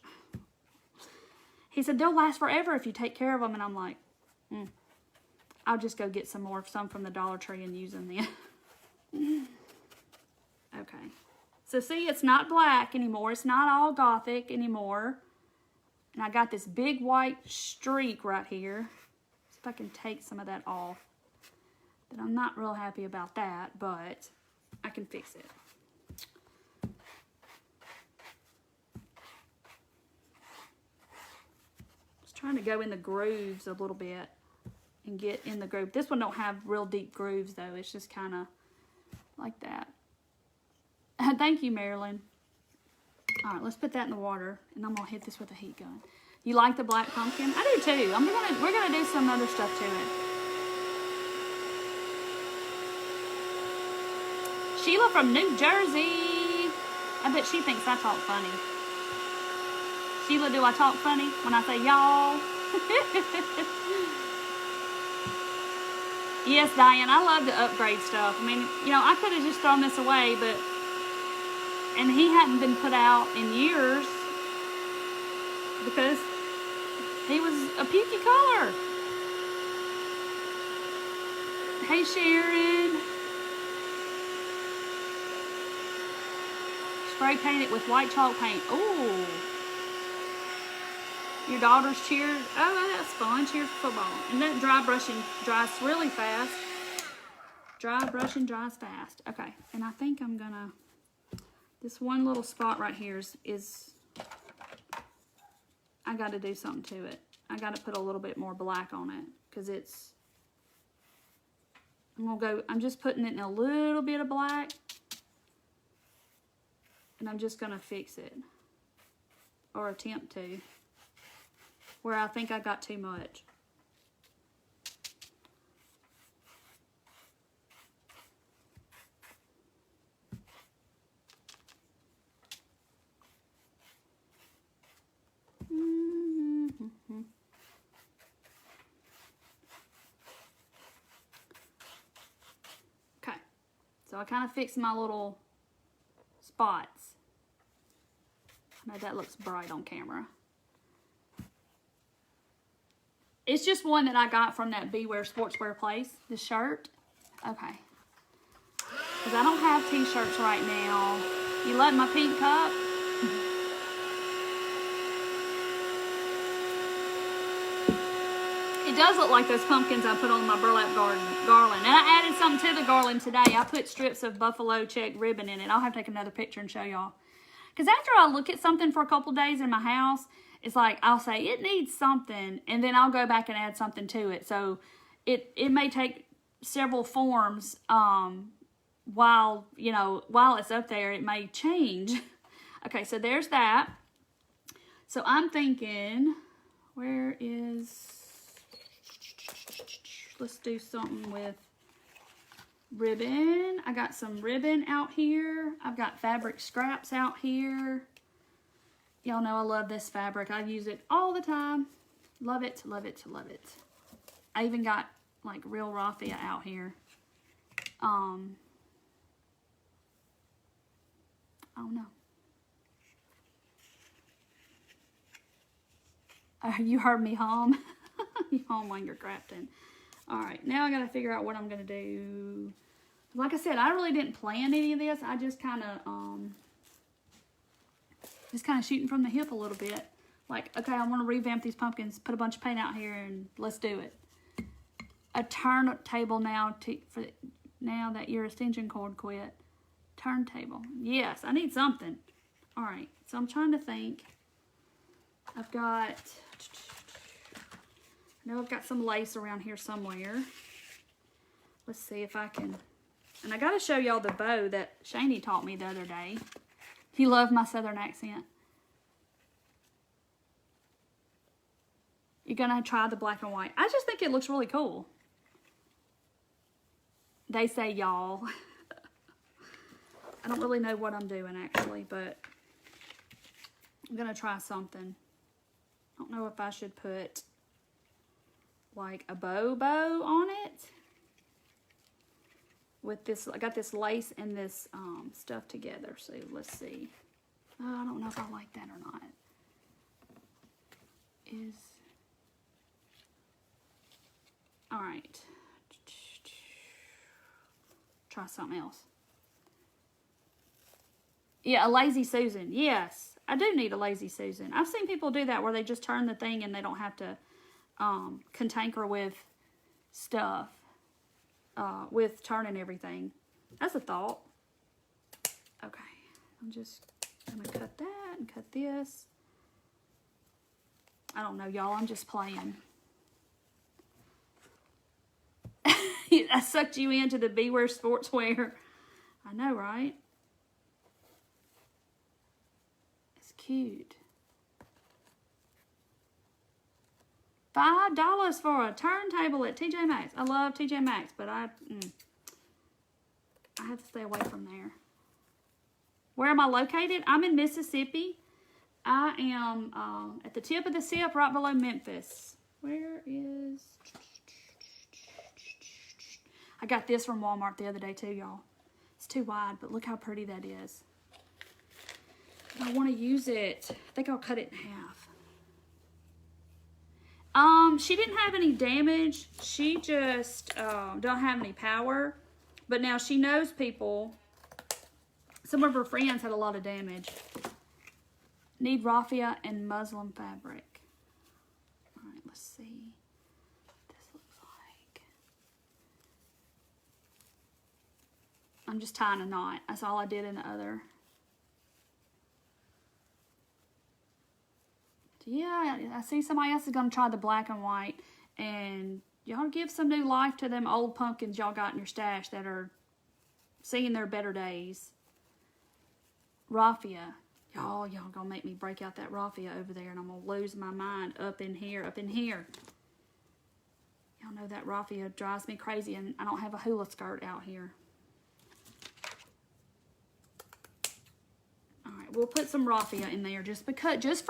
He said, they'll last forever if you take care of them. And I'm like, I'll just go get some from the Dollar Tree and use them then. Okay. So see, it's not black anymore. It's not all gothic anymore. And I got this big white streak right here. See if I can take some of that off. But I'm not real happy about that, but I can fix it. Just trying to go in the grooves a little bit and get in the groove. This one don't have real deep grooves though. It's just kind of like that. Thank you, Marilyn. All right, let's put that in the water, and I'm gonna hit this with a heat gun. You like the black pumpkin? I do too. We're gonna do some other stuff to it. Sheila from New Jersey. I bet she thinks I talk funny. Sheila, do I talk funny when I say y'all? Yes, Diane, I love to upgrade stuff. I mean, you know, I could have just thrown this away, but... And he hadn't been put out in years because he was a pukey color. Hey, Sharon. Spray paint it with white chalk paint. Ooh. Your daughters cheered. Oh, that's fun. Cheer for football. And that dry brushing dries really fast. Dry brushing dries fast. Okay. And I think I'm going to... This one little spot right here is I got to do something to it. I got to put a little bit more black on it because it's, I'm just putting it in a little bit of black and I'm just going to fix it or attempt to where I think I got too much. Okay, so I kind of fixed my little spots. I know that looks bright on camera. It's just one that I got from that Beware Sportswear place, the shirt. Okay. Because I don't have t-shirts right now. You love my pink cup? It does look like those pumpkins I put on my burlap garland. And I added something to the garland today. I put strips of buffalo check ribbon in it. I'll have to take another picture and show y'all. Because after I look at something for a couple days in my house, it's like I'll say it needs something, and then I'll go back and add something to it. So it may take several forms while it's up there. It may change. Okay, so there's that. So I'm thinking, let's do something with ribbon. I got some ribbon out here. I've got fabric scraps out here. Y'all know I love this fabric. I use it all the time. Love it, love it, love it. I even got like real raffia out here. Oh no. You heard me hum. You hum when you're crafting. All right, now I got to figure out what I'm going to do. Like I said, I really didn't plan any of this. I just kind of shooting from the hip a little bit. Like, okay, I want to revamp these pumpkins. Put a bunch of paint out here and let's do it. A turntable now now that your extension cord quit. Turntable. Yes, I need something. All right, so I'm trying to think. I've got some lace around here somewhere. Let's see if I can. And I got to show y'all the bow that Shani taught me the other day. He loved my southern accent. You're going to try the black and white. I just think it looks really cool. They say y'all. I don't really know what I'm doing actually, but I'm going to try something. I don't know if I should put like a bow on it. With this, I got this lace and this stuff together. So let's see. Oh, I don't know if I like that or not. All right. Try something else. Yeah, a lazy Susan. Yes, I do need a lazy Susan. I've seen people do that where they just turn the thing and they don't have to contanker with stuff, with turning everything. That's a thought. Okay, I'm just going to cut that and cut this. I don't know, y'all. I'm just playing. I sucked you into the Beware Sportswear. I know, right? It's cute. $5 for a turntable at TJ Maxx. I love TJ Maxx, but I have to stay away from there. Where am I located? I'm in Mississippi. I am at the tip of the SIP, right below Memphis. Where is... I got this from Walmart the other day too, y'all. It's too wide, but look how pretty that is. I want to use it. I think I'll cut it in half. She didn't have any damage. She just don't have any power. But now she knows people. Some of her friends had a lot of damage. Need raffia and muslin fabric. All right, let's see what this looks like. I'm just tying a knot. That's all I did in the other. Yeah, I see somebody else is going to try the black and white. And y'all give some new life to them old pumpkins y'all got in your stash that are seeing their better days. Raffia. Y'all gonna make me break out that raffia over there and I'm gonna lose my mind up in here. Y'all know that raffia drives me crazy and I don't have a hula skirt out here. Alright, we'll put some raffia in there just for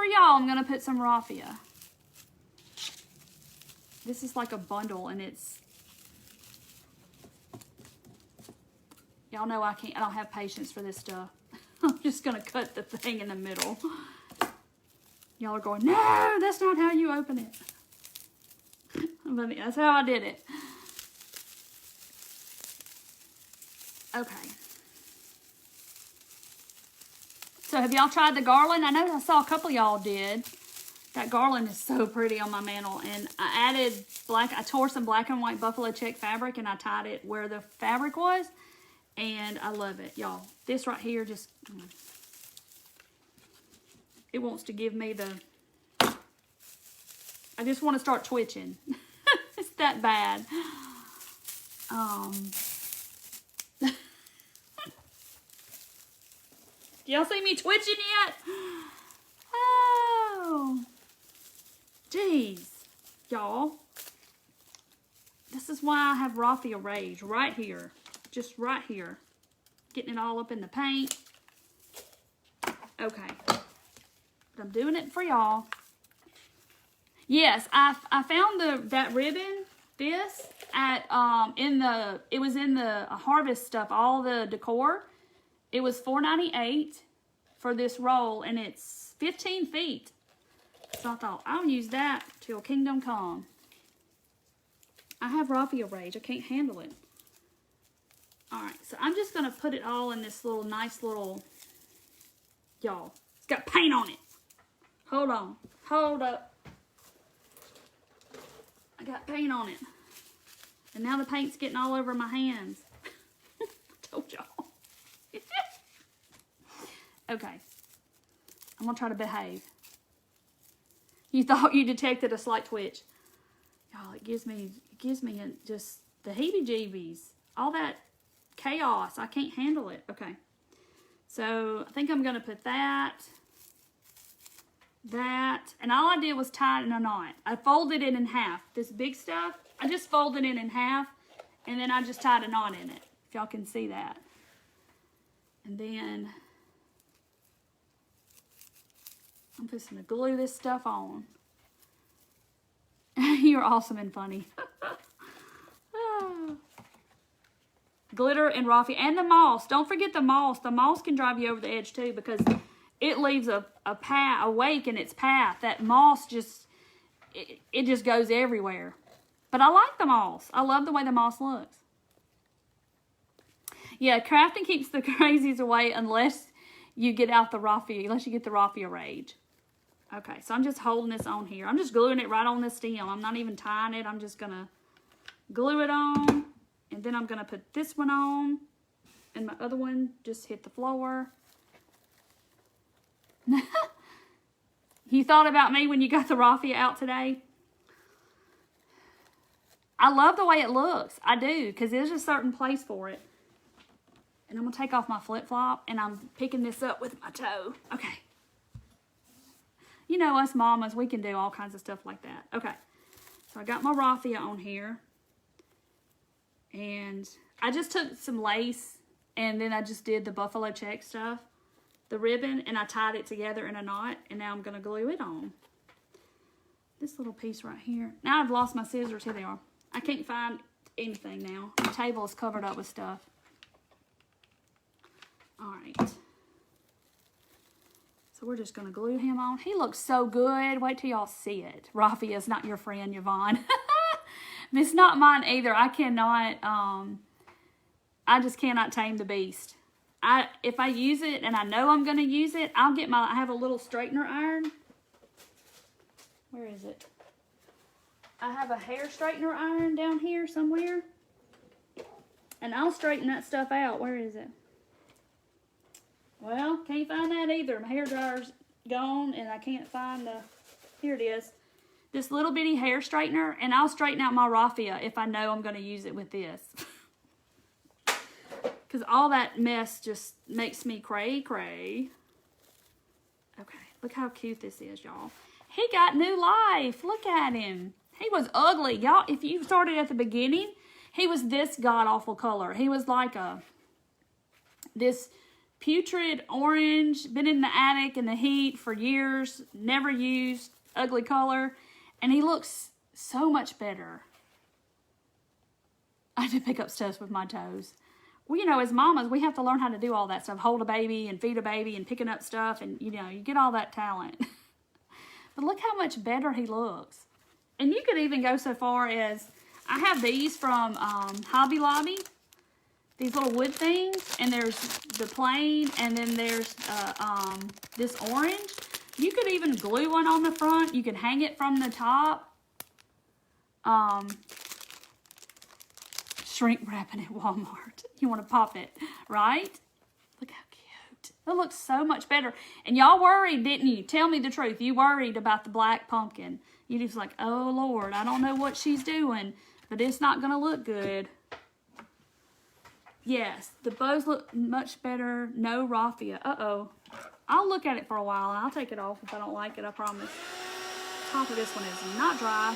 y'all. I'm gonna put some raffia. This is like a bundle and it's... Y'all know I don't have patience for this stuff. I'm just going to cut the thing in the middle. Y'all are going, no, that's not how you open it. But that's how I did it. Okay. So have y'all tried the garland? I know I saw a couple of y'all did. That garland is so pretty on my mantle. And I tore some black and white buffalo check fabric and I tied it where the fabric was. And I love it, y'all. This right here just, it wants to give me the, I just want to start twitching. It's that bad. Y'all see me twitching yet? Oh, jeez, y'all. This is why I have raffia rage right here. Just right here. Getting it all up in the paint. Okay. But I'm doing it for y'all. Yes, I found that ribbon, this, at it was in the harvest stuff, all the decor. It was $4.98 for this roll, and it's 15 feet. So I thought, I'll use that till Kingdom Come. I have raffia rage. I can't handle it. Alright, so I'm just going to put it all in this little nice little, y'all, it's got paint on it. Hold on. Hold up. I got paint on it. And now the paint's getting all over my hands. I told y'all. Okay. I'm going to try to behave. You thought you detected a slight twitch. Y'all, it gives me just the heebie-jeebies. All that chaos. I can't handle it. Okay. So, I think I'm going to put that, and all I did was tie it in a knot. I folded it in half. This big stuff, I just folded it in half, and then I just tied a knot in it, if y'all can see that. And then, I'm just going to glue this stuff on. You're awesome and funny. Glitter and raffia and the moss. Don't forget the moss. The moss can drive you over the edge too because it leaves a wake in its path. That moss just, it just goes everywhere. But I like the moss. I love the way the moss looks. Yeah, crafting keeps the crazies away unless you get out the raffia, unless you get the raffia rage. Okay, so I'm just holding this on here. I'm just gluing it right on the stem. I'm not even tying it. I'm just going to glue it on. And then I'm going to put this one on. And my other one just hit the floor. You thought about me when you got the raffia out today? I love the way it looks. I do, because there's a certain place for it. And I'm going to take off my flip-flop, and I'm picking this up with my toe. Okay. You know, us mamas, we can do all kinds of stuff like that. Okay. So I got my raffia on here. And I just took some lace, and then I just did the buffalo check stuff, the ribbon, and I tied it together in a knot, and now I'm going to glue it on. This little piece right here. Now I've lost my scissors. Here they are. I can't find anything now. The table is covered up with stuff. All right. So we're just going to glue him on. He looks so good. Wait till y'all see it. Raffia is not your friend, Yvonne. It's not mine either. I cannot, I just cannot tame the beast. If I use it and I know I'm going to use it, I have a little straightener iron. Where is it? I have a hair straightener iron down here somewhere. And I'll straighten that stuff out. Where is it? Well, can't find that either. My hair dryer's gone and I can't find here it is. This little bitty hair straightener, and I'll straighten out my raffia if I know I'm going to use it with this. Because all that mess just makes me cray. Okay, look how cute this is, y'all. He got new life. Look at him. He was ugly. Y'all, if you started at the beginning, he was this god-awful color. He was like this putrid orange, been in the attic in the heat for years, never used, ugly color. And he looks so much better. I have to pick up stuff with my toes. Well, you know, as mamas, we have to learn how to do all that stuff. Hold a baby and feed a baby and picking up stuff. And, you know, you get all that talent. But look how much better he looks. And you could even go so far as, I have these from Hobby Lobby. These little wood things. And there's the plain. And then there's this orange. You could even glue one on the front. You can hang it from the top. Shrink wrapping at Walmart. You want to pop it, right? Look how cute. It looks so much better. And y'all worried, didn't you? Tell me the truth. You worried about the black pumpkin. You just like, oh, Lord, I don't know what she's doing, but it's not going to look good. Yes, the bows look much better. No raffia. Uh-oh. I'll look at it for a while, and I'll take it off if I don't like it, I promise. The top of this one is not dry.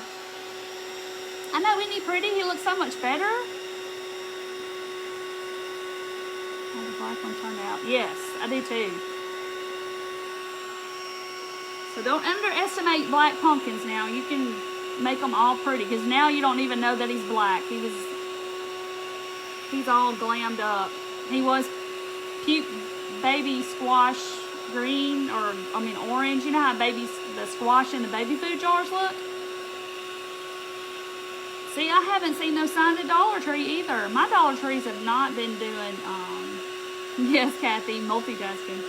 I know, isn't he pretty? He looks so much better. How the black one turned out. Yes, I do too. So don't underestimate black pumpkins now. You can make them all pretty, because now you don't even know that he's black. He's all glammed up. He was baby squash green, or I mean orange. You know how the squash in the baby food jars look? See, I haven't seen those signs at Dollar Tree either. My Dollar Trees have not been doing, yes, Kathy, multitasking.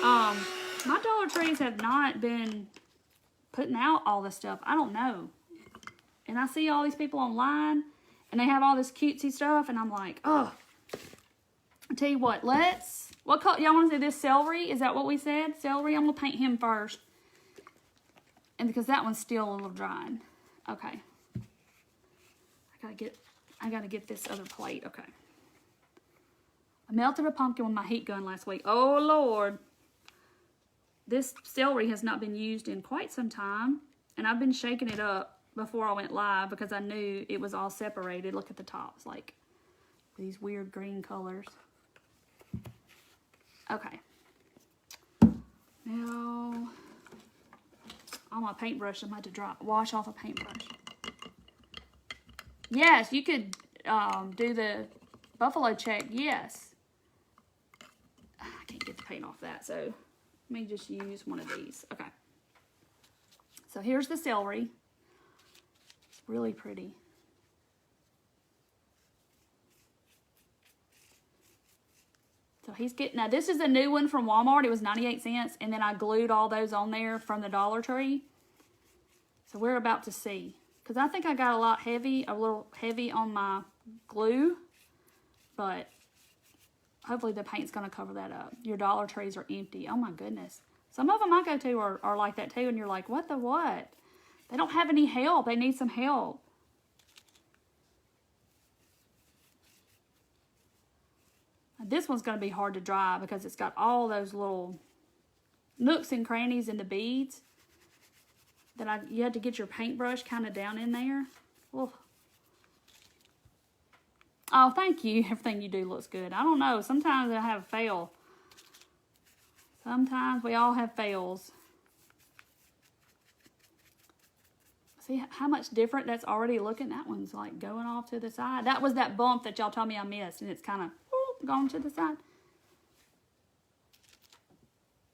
My Dollar Trees have not been putting out all this stuff. I don't know. And I see all these people online, and they have all this cutesy stuff, and I'm like, oh. I tell you what, what color, y'all want to do this celery? Is that what we said? Celery? I'm going to paint him first. And because that one's still a little drying. Okay. I gotta get this other plate. Okay. I melted a pumpkin with my heat gun last week. Oh, Lord. This celery has not been used in quite some time. And I've been shaking it up before I went live because I knew it was all separated. Look at the tops, like these weird green colors. Okay. Now, on my paintbrush, I might have to wash off a paintbrush. Yes, you could do the buffalo check. Yes. I can't get the paint off that, so let me just use one of these. Okay. So here's the celery. It's really pretty. So he's getting, now this is a new one from Walmart. It was 98 cents. And then I glued all those on there from the Dollar Tree. So we're about to see. Because I think I got a little heavy on my glue. But hopefully the paint's going to cover that up. Your Dollar Trees are empty. Oh my goodness. Some of them I go to are like that too. And you're like, what the what? They don't have any help. They need some help. This one's going to be hard to dry because it's got all those little nooks and crannies in the beads that you had to get your paintbrush kind of down in there. Ugh. Oh, thank you. Everything you do looks good. I don't know. Sometimes I have a fail. Sometimes we all have fails. See how much different that's already looking? That one's like going off to the side. That was that bump that y'all told me I missed, and it's kind of gone to the side.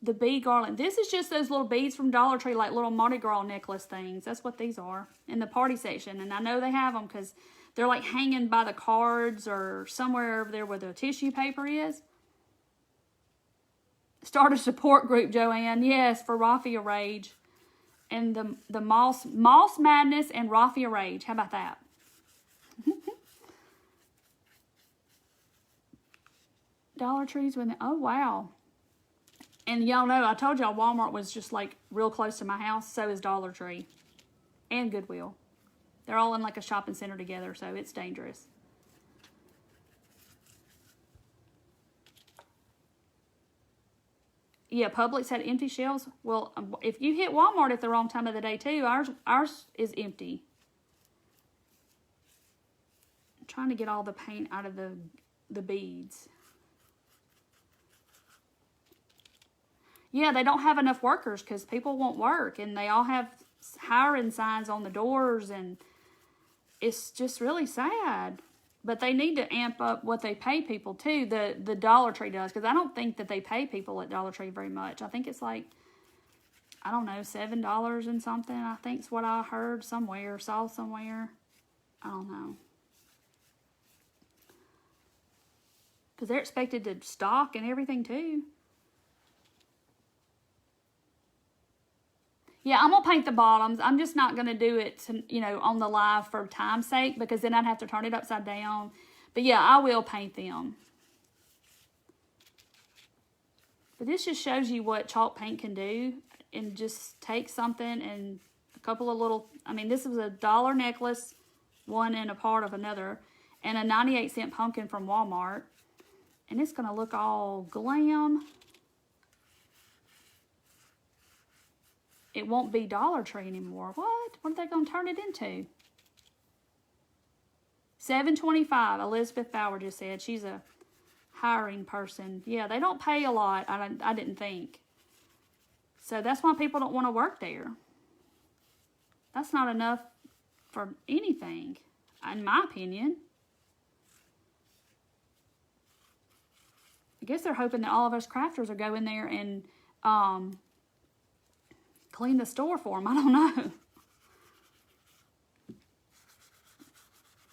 The bead garland. This is just those little beads from Dollar Tree, like little Mardi Gras necklace things. That's what these are in the party section. And I know they have them because they're like hanging by the cards or somewhere over there where the tissue paper is. Start a support group, Joanne. Yes, for Raffia Rage. And the Moss Madness and Raffia Rage. How about that? Dollar Trees with it. Oh, wow. And y'all know, I told y'all Walmart was just like real close to my house. So is Dollar Tree. And Goodwill. They're all in like a shopping center together, so it's dangerous. Yeah, Publix had empty shelves. Well, if you hit Walmart at the wrong time of the day too, ours is empty. I'm trying to get all the paint out of the beads. Yeah, they don't have enough workers because people won't work, and they all have hiring signs on the doors, and it's just really sad. But they need to amp up what they pay people too. The Dollar Tree does, because I don't think that they pay people at Dollar Tree very much. I think it's like, I don't know, $7 and something. I think's what I heard somewhere, saw somewhere. I don't know. Because they're expected to stock and everything too. Yeah, I'm going to paint the bottoms. I'm just not going to do it, on the live for time's sake, because then I'd have to turn it upside down. But yeah, I will paint them. But this just shows you what chalk paint can do. And just take something and a couple of little, this was a $1 necklace, one and a part of another, and a 98-cent pumpkin from Walmart. And it's going to look all glam. It won't be Dollar Tree anymore. What? What are they going to turn it into? $7.25. Elizabeth Bauer just said. She's a hiring person. Yeah, they don't pay a lot, I didn't think. So that's why people don't want to work there. That's not enough for anything, in my opinion. I guess they're hoping that all of us crafters will go in there and clean the store for them. I don't know.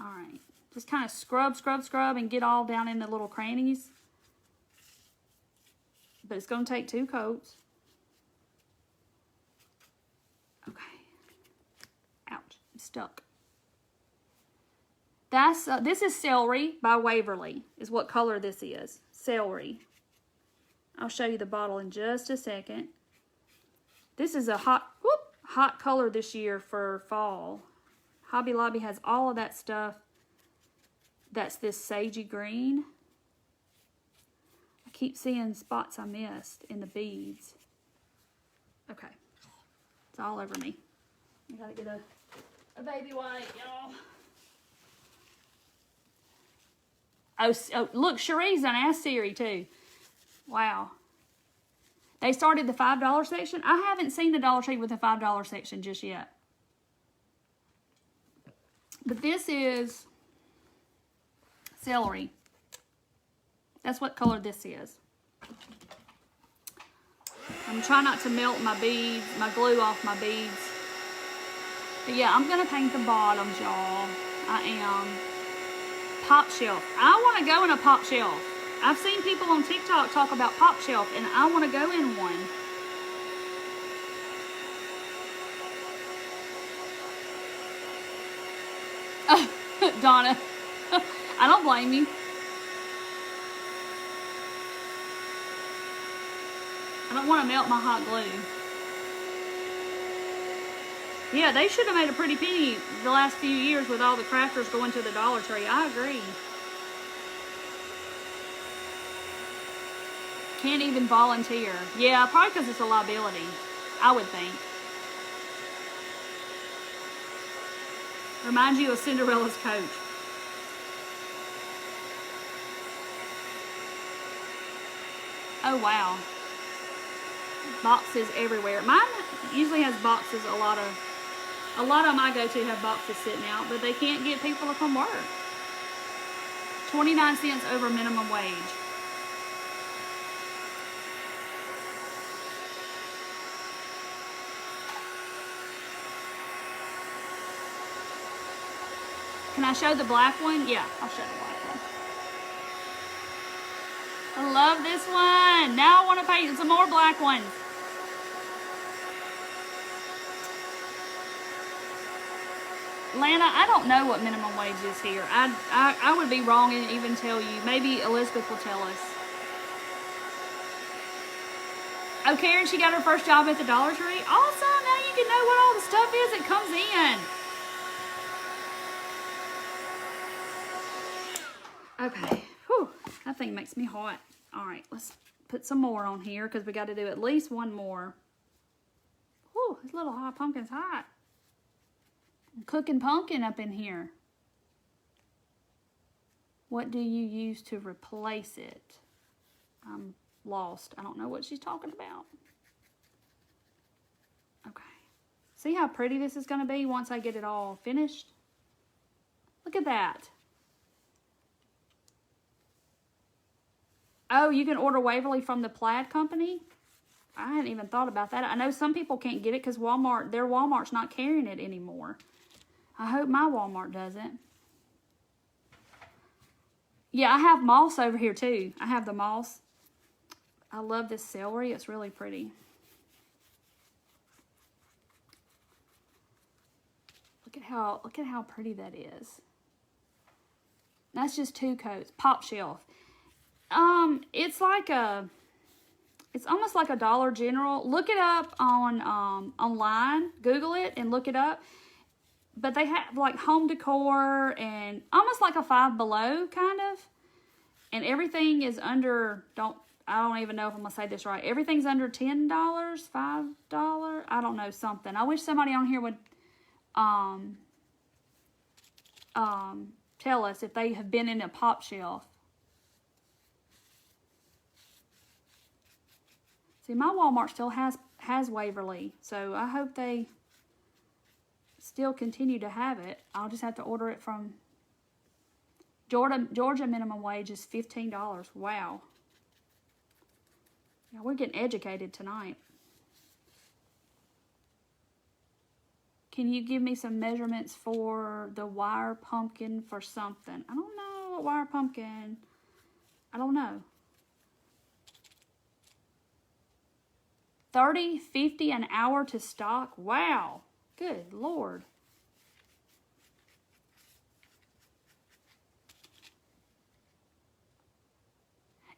All right. Just kind of scrub and get all down in the little crannies. But it's going to take 2 coats. Okay. Ouch. I'm stuck. This is Celery by Waverly, is what color this is. Celery. I'll show you the bottle in just a second. This is a hot color this year for fall. Hobby Lobby has all of that stuff. That's this sagey green. I keep seeing spots I missed in the beads. Okay. It's all over me. I gotta get a baby wipe, y'all. Oh, look, Cherie's done asked Siri too. Wow. They started the $5 section. I haven't seen the Dollar Tree with the $5 section just yet. But this is Celery. That's what color this is. I'm trying not to melt my beads, my glue off my beads. But yeah, I'm going to paint the bottoms, y'all. I am. Pop shelf. I want to go in a pop shelf. I've seen people on TikTok talk about Pop Shelf, and I want to go in one. Donna, I don't blame you. I don't want to melt my hot glue. Yeah, they should have made a pretty penny the last few years with all the crafters going to the Dollar Tree. I agree. Can't even volunteer. Yeah, probably because it's a liability, I would think. Reminds you of Cinderella's coach. Oh, wow. Boxes everywhere. Mine usually has boxes. A lot of them I go to have boxes sitting out, but they can't get people to come work. 29 cents over minimum wage. Can I show the black one? Yeah, I'll show the black one. I love this one. Now I want to paint some more black ones. Lana, I don't know what minimum wage is here. I would be wrong and even tell you. Maybe Elizabeth will tell us. Oh, Karen, she got her first job at the Dollar Tree. Awesome. Now you can know what all the stuff is that comes in. Okay. Whew. That thing makes me hot. All right, let's put some more on here because we got to do at least one more. Whew, this little hot pumpkin's hot. I'm cooking pumpkin up in here. What do you use to replace it? I'm lost. I don't know what she's talking about. Okay. See how pretty this is going to be once I get it all finished? Look at that. Oh, you can order Waverly from the Plaid Company? I hadn't even thought about that. I know some people can't get it because their Walmart's not carrying it anymore. I hope my Walmart doesn't. Yeah, I have moss over here too. I have the moss. I love this celery. It's really pretty. Look at how pretty that is. That's just 2 coats. Pop Shelf. It's almost like a Dollar General. Look it up on online. Google it and look it up. But they have like home decor and almost like a Five Below kind of. And everything is under, I don't even know if I'm going to say this right. Everything's under $10, $5. I don't know, something. I wish somebody on here would tell us if they have been in a Pop Shelf. See, my Walmart still has Waverly, so I hope they still continue to have it. I'll just have to order it from Georgia minimum wage is $15. Wow. Yeah, we're getting educated tonight. Can you give me some measurements for the wire pumpkin for something? I don't know what wire pumpkin. I don't know. 30, 50 an hour to stock. Wow. Good Lord.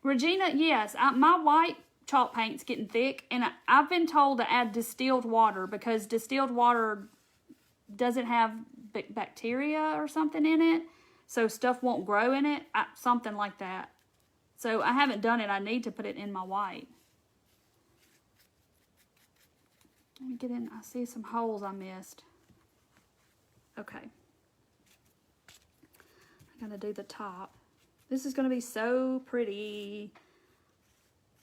Regina, yes, my white chalk paint's getting thick, and I've been told to add distilled water because distilled water doesn't have bacteria or something in it, so stuff won't grow in it, something like that. So I haven't done it. I need to put it in my white. Let me get in. I see some holes I missed. Okay. I gotta do the top. This is gonna be so pretty.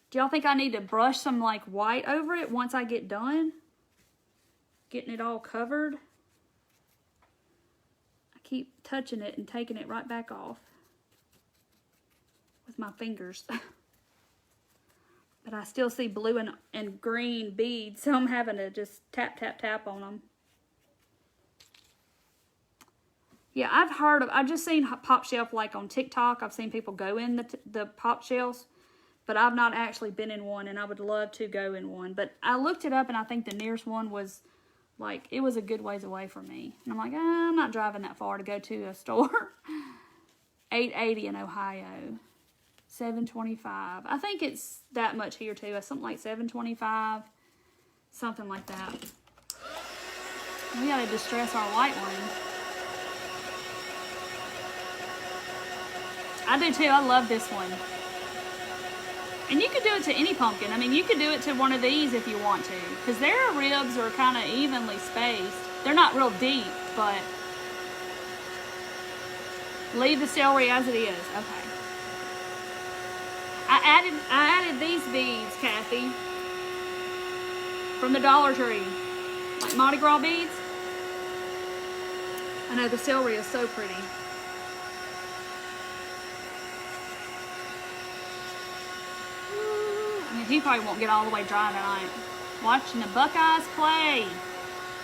Do y'all think I need to brush some like white over it once I get done? Getting it all covered. I keep touching it and taking it right back off with my fingers. But I still see blue and green beads, so I'm having to just tap, tap, tap on them. Yeah, I've just seen pop shelf like on TikTok. I've seen people go in the pop shelves, but I've not actually been in one, and I would love to go in one. But I looked it up, and I think the nearest one was like, it was a good ways away from me. And I'm like, I'm not driving that far to go to a store. $8.80 in Ohio. $7.25. I think it's that much here too. Something like $7.25. Something like that. We gotta distress our white one. I do too. I love this one. And you could do it to any pumpkin. I mean, you could do it to one of these if you want to. Because their ribs are kind of evenly spaced. They're not real deep, but leave the celery as it is. Okay. I added these beads, Kathy, from the Dollar Tree. Like Mardi Gras beads. I know the celery is so pretty. He probably won't get all the way dry tonight. Watching the Buckeyes play.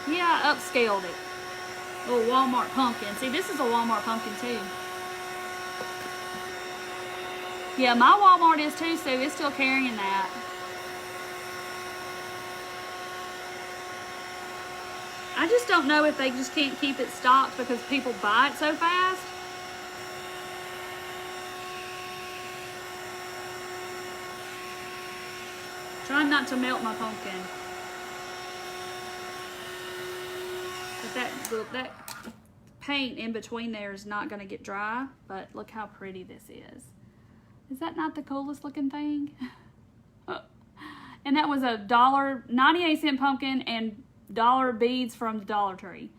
Yeah, I upscaled it. Little Walmart pumpkin. See, this is a Walmart pumpkin too. Yeah, my Walmart is too, so it's still carrying that. I just don't know if they just can't keep it stocked because people buy it so fast. Trying not to melt my pumpkin. But that paint in between there is not going to get dry. But look how pretty this is. Is that not the coolest looking thing? And that was a $1.98 pumpkin and dollar beads from the Dollar Tree.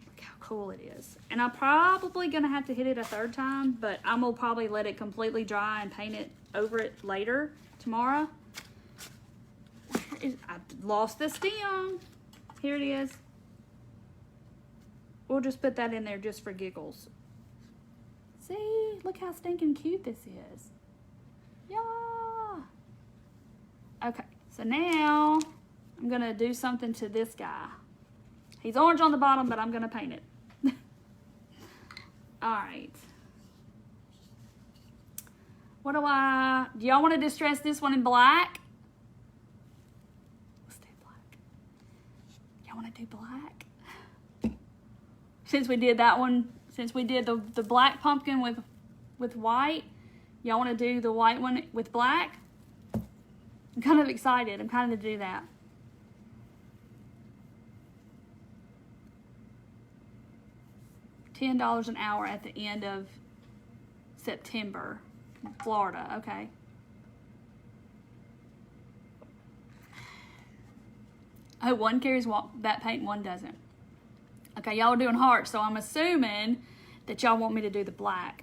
Look how cool it is. And I'm probably going to have to hit it a third time. But I'm going to probably let it completely dry and paint it over it later tomorrow. I lost the stem. Here it is. We'll just put that in there just for giggles. See, look how stinking cute this is. Yeah. Okay, so now I'm gonna do something to this guy. He's orange on the bottom, but I'm gonna paint it. All right. Do y'all want to distress this one in black? I want to do black. Since we did that one, since we did the black pumpkin with white, y'all want to do the white one with black? I'm kind of excited. I'm kind of to do that. $10 an hour at the end of September, Florida. Okay. Oh, one carries that paint and one doesn't. Okay, y'all are doing hearts, so I'm assuming that y'all want me to do the black.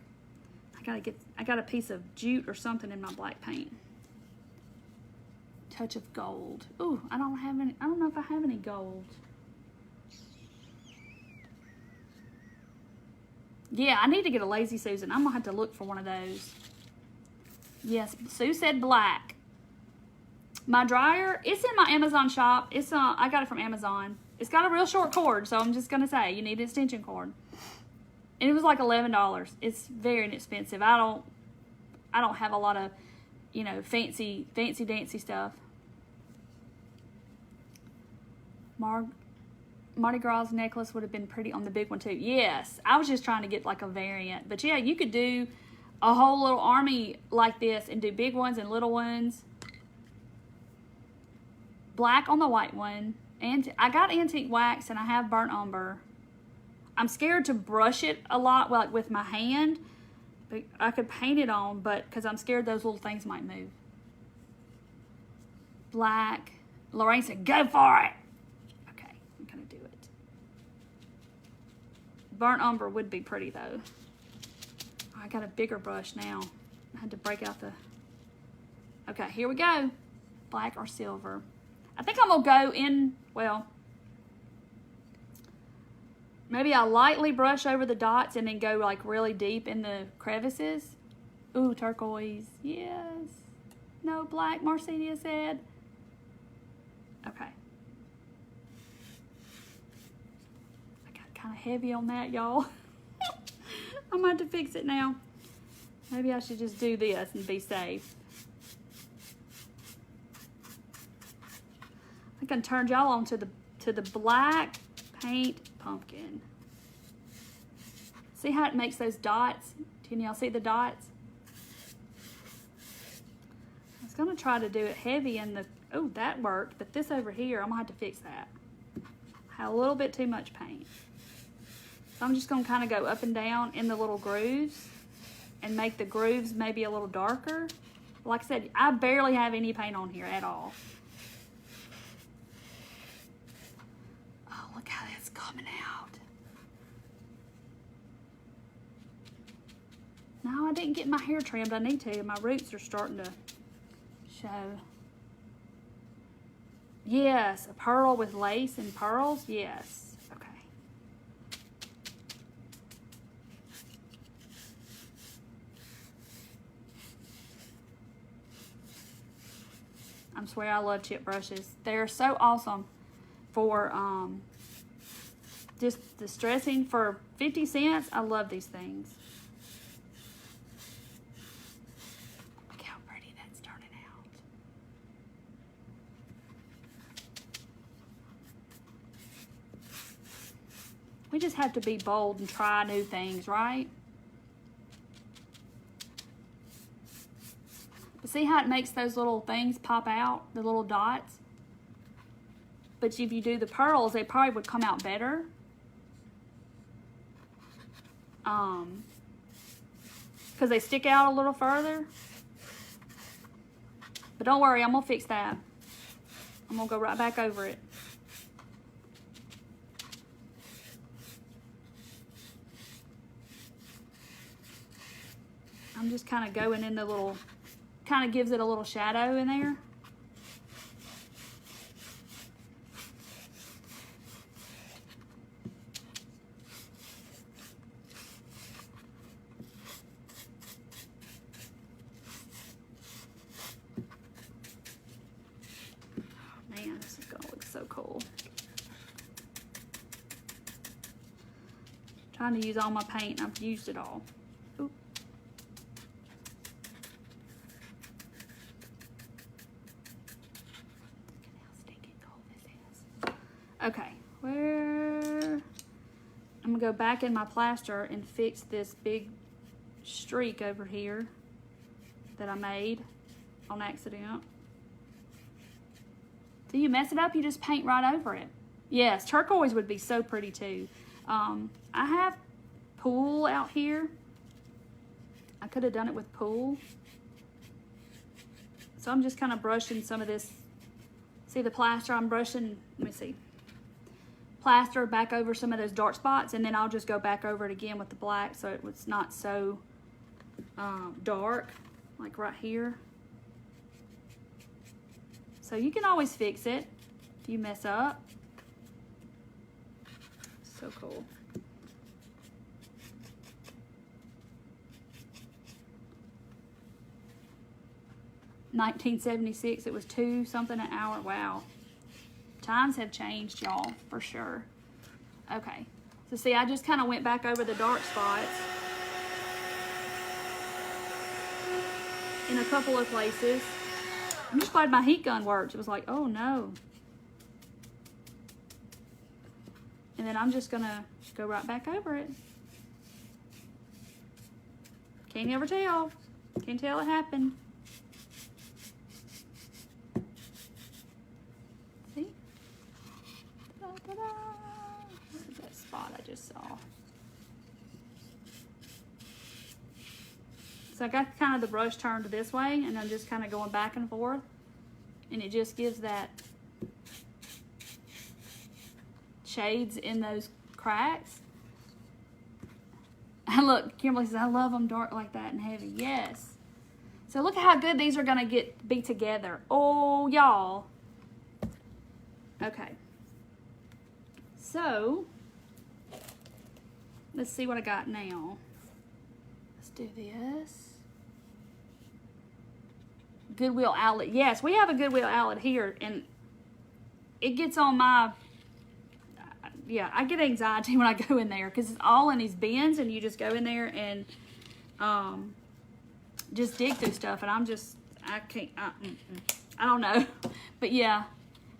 I got a piece of jute or something in my black paint. Touch of gold. Ooh, I don't know if I have any gold. Yeah, I need to get a Lazy Susan. I'm gonna have to look for one of those. Yes, Sue said black. My dryer, it's in my Amazon shop. I got it from Amazon. It's got a real short cord, so I'm just gonna say you need an extension cord. And it was like $11. It's very inexpensive. I don't have a lot of, fancy dancy stuff. Mardi Gras necklace would have been pretty on the big one too. Yes, I was just trying to get like a variant. But yeah, you could do a whole little army like this and do big ones and little ones. Black on the white one. And I got antique wax and I have burnt umber. I'm scared to brush it a lot like with my hand. But I could paint it on, but because I'm scared those little things might move. Black. Lorraine said, go for it. Okay, I'm going to do it. Burnt umber would be pretty though. I got a bigger brush now. I had to break out the... Okay, here we go. Black or silver. I think I'm going to go in, well, maybe I'll lightly brush over the dots and then go like really deep in the crevices. Ooh, turquoise. Yes. No black, Marcelia said. Okay. I got kind of heavy on that, y'all. I'm going to have to fix it now. Maybe I should just do this and be safe. I can turn y'all on to the black paint pumpkin. See how it makes those dots? Can y'all see the dots? I was gonna try to do it heavy in the, oh, that worked, but this over here, I'm gonna have to fix that. I had a little bit too much paint. So I'm just gonna kind of go up and down in the little grooves and make the grooves maybe a little darker. Like I said, I barely have any paint on here at all. Oh, look how that's coming out. No, I didn't get my hair trimmed. I need to. My roots are starting to show. Yes, a pearl with lace and pearls. Yes. Okay. I swear I love chip brushes. They're so awesome for just distressing for 50 cents. I love these things. Look how pretty that's turning out. We just have to be bold and try new things, right? But see how it makes those little things pop out, the little dots? But if you do the pearls, they probably would come out better. Because they stick out a little further. But don't worry, I'm going to fix that. I'm going to go right back over it. I'm just kind of going in the little, kind of gives it a little shadow in there. Man, this is gonna look so cool. Trying to use all my paint, I've used it all. Ooh. Okay, where I'm gonna go back in my plaster and fix this big streak over here that I made on accident. Do you mess it up? You just paint right over it. Yes, turquoise would be so pretty too. I have pool out here. I could have done it with pool. So I'm just kind of brushing some of this. See the plaster I'm brushing? Let me see. Plaster back over some of those dark spots, and then I'll just go back over it again with the black so it's not so dark, like right here. So you can always fix it if you mess up. So cool. $19.76, it was $2 something an hour. Wow. Times have changed, y'all, for sure. Okay, so see, I just kind of went back over the dark spots in a couple of places. I'm just glad my heat gun worked. It was like, oh no. And then I'm just gonna go right back over it. Can't ever tell. Can't tell it happened. See? Da-da-da. What is that spot I just saw? So I got kind of the brush turned this way, and I'm just kind of going back and forth, and it just gives that shades in those cracks. And look, Kimberly says, I love them dark like that and heavy. Yes. So look at how good these are going to be together. Oh, y'all. Okay. So, let's see what I got now. Let's do this. Goodwill outlet. Yes, we have a Goodwill outlet here, and it gets on my yeah, I get anxiety when I go in there because it's all in these bins and you just go in there and just dig through stuff, and I can't, I don't know. But yeah.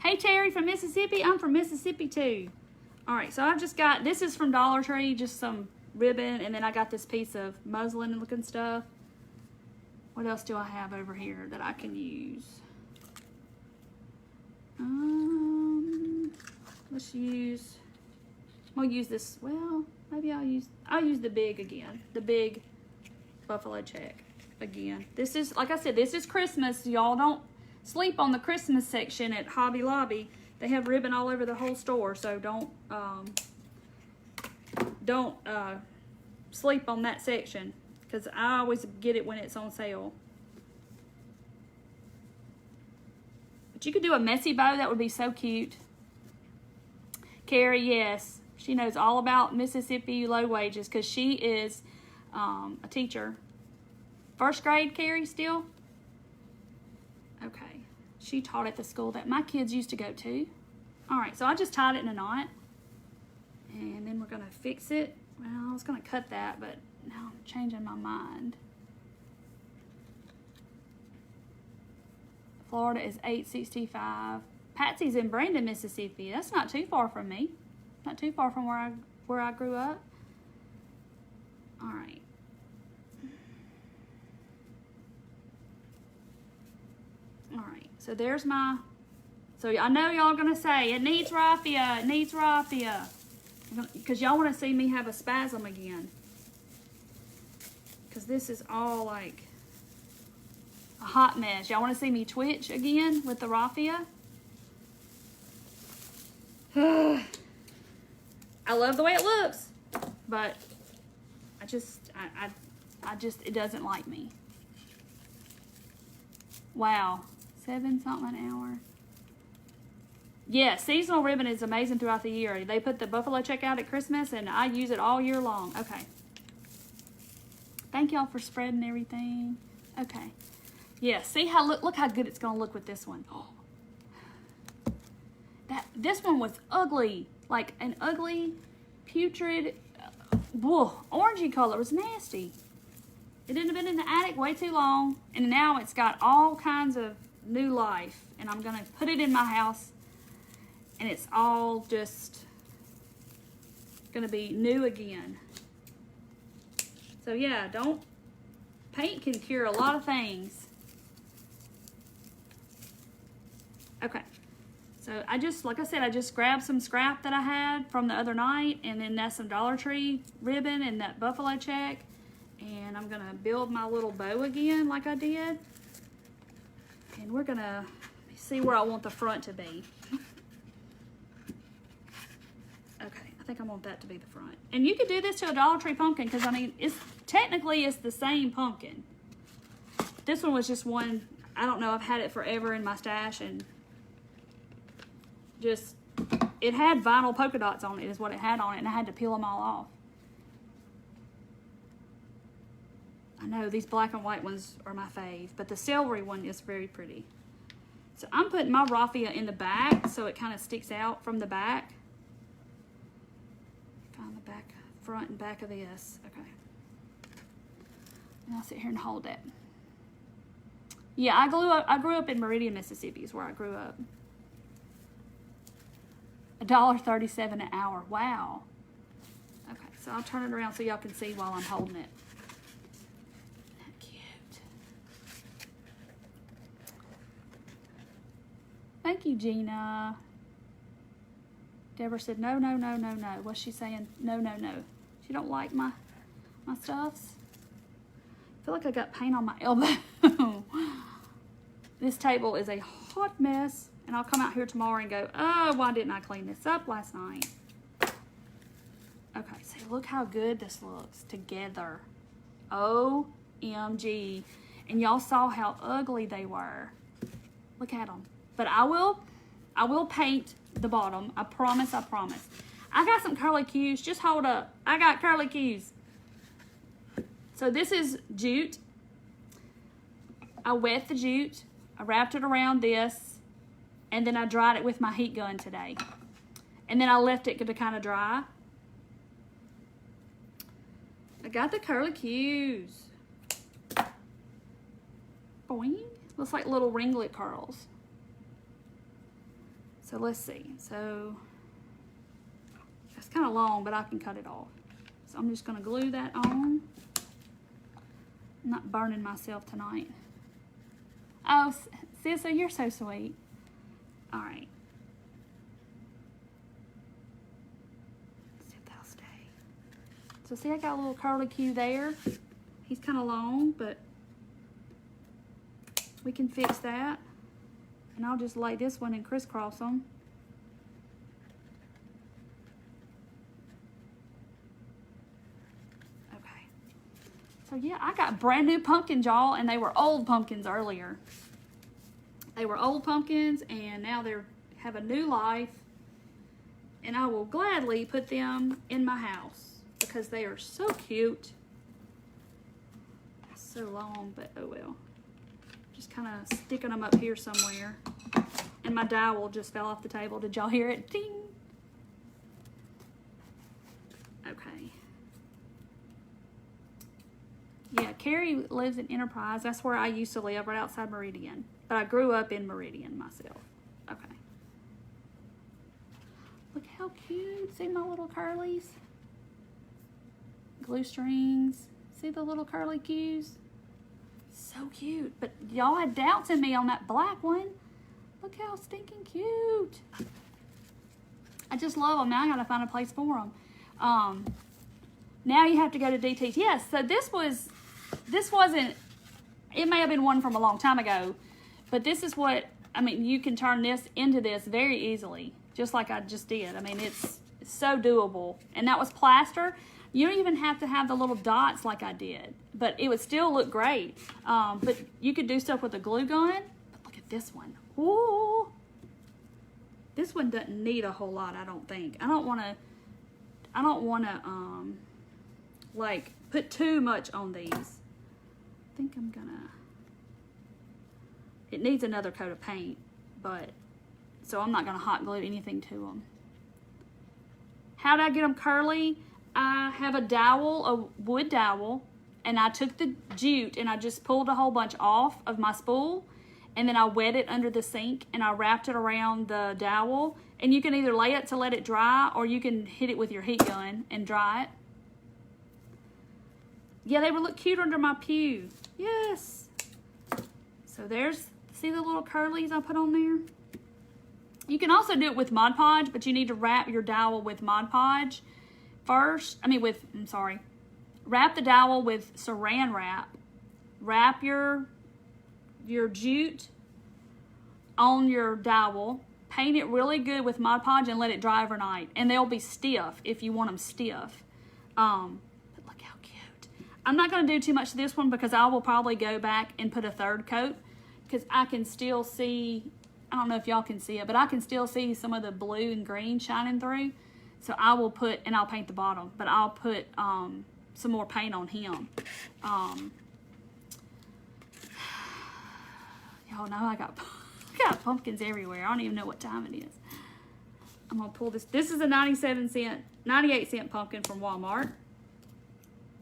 Hey, Terry from Mississippi. I'm from Mississippi too. All right, so I've just got, this is from Dollar Tree, just some ribbon, and then I got this piece of muslin looking stuff. What else do I have over here that I can use? Let's use, I'll use this, well, maybe I'll use the big again, the big buffalo check again. This is, like I said, this is Christmas. Y'all don't sleep on the Christmas section at Hobby Lobby. They have ribbon all over the whole store, so don't sleep on that section, because I always get it when it's on sale. But you could do a messy bow. That would be so cute. Carrie, yes, she knows all about Mississippi low wages because she is a teacher. First grade, Carrie, still? Okay. She taught at the school that my kids used to go to. All right, so I just tied it in a knot. And then we're going to fix it. Well, I was going to cut that, but now I'm changing my mind. Florida is $8.65. Patsy's in Brandon, Mississippi. That's not too far from me. Not too far from where I grew up. All right. All right. So there's my. So I know y'all gonna say it needs raffia. It needs raffia. Because y'all want to see me have a spasm again. Because this is all like a hot mess. Y'all want to see me twitch again with the raffia? I love the way it looks, but I just it doesn't like me. Wow, 7 something an hour. Yeah, seasonal ribbon is amazing throughout the year. They put the buffalo check out at Christmas, and I use it all year long. Okay. Thank y'all for spreading everything. Okay. Yeah, see how look how good it's gonna look with this one. Oh. This one was ugly, like an ugly, putrid, orangey color. It was nasty. It didn't have been in the attic way too long, and now it's got all kinds of new life. And I'm gonna put it in my house, and it's all just gonna be new again. So yeah, paint can cure a lot of things. Okay. So I just, like I said, I just grabbed some scrap that I had from the other night, and then that's some Dollar Tree ribbon and that buffalo check. And I'm gonna build my little bow again like I did. And we're gonna see where I want the front to be. Okay, I think I want that to be the front. And you could do this to a Dollar Tree pumpkin, because I mean, technically it's the same pumpkin. This one was just one, I don't know, I've had it forever in my stash, and just, it had vinyl polka dots on it is what it had on it, and I had to peel them all off. I know these black and white ones are my fave, but the celery one is very pretty. So I'm putting my raffia in the back so it kind of sticks out from the back. Find the back, front and back of this. Okay. And I'll sit here and hold that. Yeah, I grew up in Meridian, Mississippi is where I grew up. $1.37 an hour. Wow. Okay, so I'll turn it around so y'all can see while I'm holding it. Cute. Thank you, Gina. Deborah said, no, no, no, no, no. What's she saying? No, no, no. She don't like my stuffs? I feel like I got paint on my elbow. This table is a hot mess. And I'll come out here tomorrow and go, oh, why didn't I clean this up last night? Okay, see, look how good this looks together. OMG. And y'all saw how ugly they were. Look at them. But I will paint the bottom. I promise, I promise. I got some curly cues. Just hold up. I got curly cues. So this is jute. I wet the jute. I wrapped it around this. And then I dried it with my heat gun today. And then I left it to kind of dry. I got the curly cues. Boing. Looks like little ringlet curls. So let's see. So it's kind of long, but I can cut it off. So I'm just gonna glue that on. I'm not burning myself tonight. Oh, Sissa, you're so sweet. All right. See if that'll stay. So see, I got a little curly cue there. He's kind of long, but we can fix that. And I'll just lay this one and crisscross them. Okay. So yeah, I got brand new pumpkins, y'all, and they were old pumpkins earlier. They were old pumpkins, and now they have a new life. And I will gladly put them in my house because they are so cute. So long, but oh well. Just kind of sticking them up here somewhere. And my dowel just fell off the table. Did y'all hear it? Ding! Okay. Yeah, Carrie lives in Enterprise. That's where I used to live, right outside Meridian. But I grew up in Meridian myself. Okay. Look how cute. See my little curlies? Glue strings. See the little curly cues? So cute. But y'all had doubts in me on that black one. Look how stinking cute. I just love them. Now I gotta find a place for them. Now you have to go to DT's. Yes, so this wasn't, it may have been one from a long time ago, but this is what, I mean, you can turn this into this very easily, just like I just did. I mean, it's so doable. And that was plaster. You don't even have to have the little dots like I did, but it would still look great. But you could do stuff with a glue gun. But look at this one. Ooh. This one doesn't need a whole lot, I don't think. I don't want to, like, put too much on these. I think I'm gonna, it needs another coat of paint, but, so I'm not gonna hot glue anything to them. How did I get them curly? I have a dowel, a wood dowel, and I took the jute and I just pulled a whole bunch off of my spool, and then I wet it under the sink and I wrapped it around the dowel. And you can either lay it to let it dry, or you can hit it with your heat gun and dry it. Yeah, they would look cute under my pew. Yes. So there's, see the little curlies I put on there? You can also do it with Mod Podge, but you need to wrap your dowel with Mod Podge first. Wrap the dowel with saran wrap. Wrap your jute on your dowel. Paint it really good with Mod Podge and let it dry overnight. And they'll be stiff if you want them stiff. But look how cute. I'm not going to do too much to this one because I will probably go back and put a third coat, because I can still see, I don't know if y'all can see it, but I can still see some of the blue and green shining through. So I will put, and I'll paint the bottom, but I'll put some more paint on him. Y'all know I got pumpkins everywhere. I don't even know what time it is. I'm gonna pull this. This is a 98 cent pumpkin from Walmart.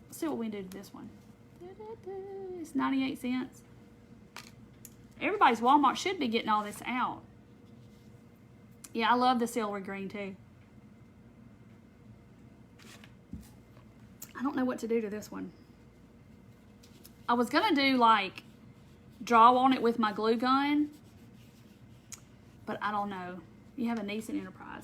Let's see what we can do to this one. It's 98 cents. Everybody's Walmart should be getting all this out. Yeah, I love the celery green too. I don't know what to do to this one. I was gonna do like draw on it with my glue gun, but I don't know. You have a niece in Enterprise.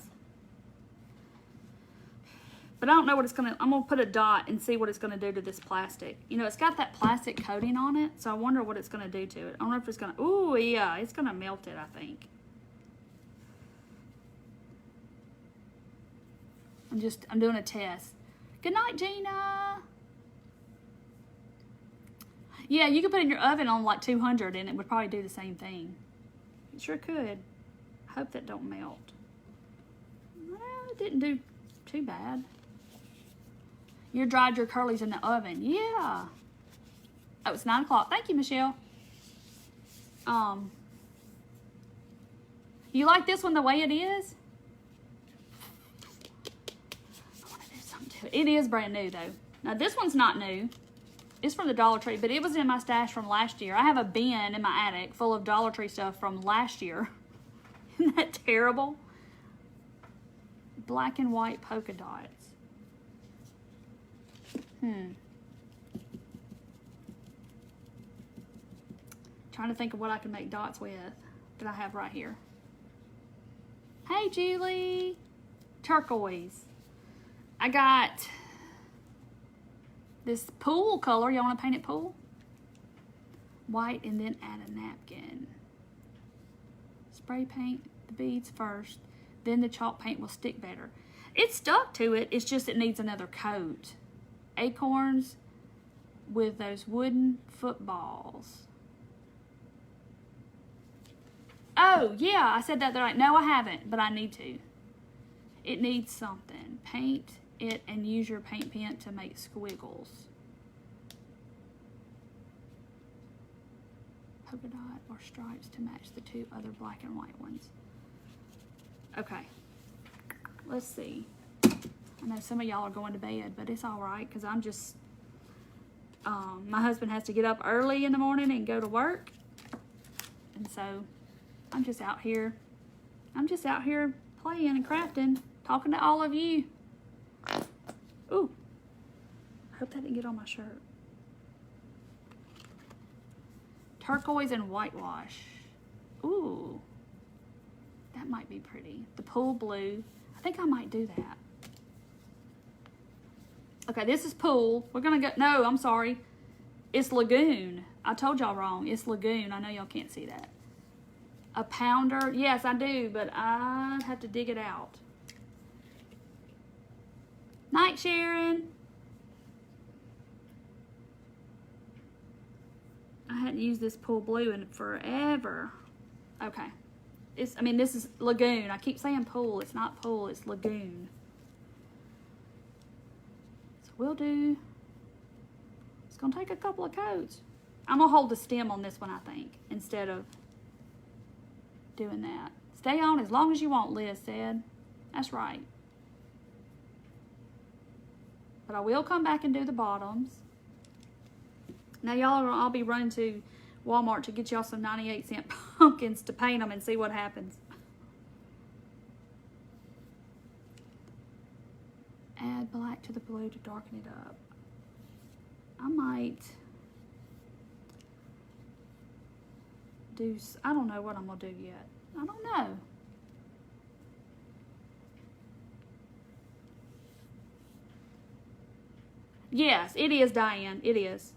But I don't know what it's gonna, I'm gonna put a dot and see what it's gonna do to this plastic. You know, it's got that plastic coating on it, so I wonder what it's gonna do to it. I wonder if it's gonna, ooh, yeah, it's gonna melt it, I think. I'm doing a test. Good night, Gina. Yeah, you could put it in your oven on like 200 and it would probably do the same thing. It sure could. I hope that don't melt. Well, it didn't do too bad. You dried your curlies in the oven. Yeah. Oh, it's 9 o'clock. Thank you, Michelle. You like this one the way it is? It is brand new though. Now this one's not new. It's from the Dollar Tree, but it was in my stash from last year. I have a bin in my attic full of Dollar Tree stuff from last year. Isn't that terrible? Black and white polka dots. Trying to think of what I can make dots with that I have right here. Hey, Julie. Turquoise. I got this pool color. Y'all want to paint it pool? White and then add a napkin. Spray paint the beads first. Then the chalk paint will stick better. It stuck to it. It's just it needs another coat. Acorns with those wooden footballs. Oh, yeah, I said that right. No, I haven't, but I need to. It needs something. Paint it and use your paint pen to make squiggles. Polka dot or stripes to match the two other black and white ones. Okay, let's see. I know some of y'all are going to bed, but it's all right because I'm just, my husband has to get up early in the morning and go to work. And so I'm just out here. I'm just out here playing and crafting, talking to all of you. Ooh, I hope that didn't get on my shirt. Turquoise and whitewash. Ooh, that might be pretty. The pool blue. I think I might do that. Okay, this is pool. We're gonna go, no, I'm sorry. It's lagoon. I told y'all wrong. It's lagoon. I know y'all can't see that. A pounder. Yes, I do, but I'd have to dig it out. Night, Sharon. I hadn't used this pool blue in forever. Okay. I mean, this is lagoon. I keep saying pool. It's not pool. It's lagoon. So we'll do... It's going to take a couple of coats. I'm going to hold the stem on this one, I think, instead of doing that. Stay on as long as you want, Liz said. That's right. But I will come back and do the bottoms. Now, y'all, I'll be running to Walmart to get y'all some 98-cent pumpkins to paint them and see what happens. Add black to the blue to darken it up. I might do, I don't know what I'm going to do yet. I don't know. Yes, it is, Diane. It is.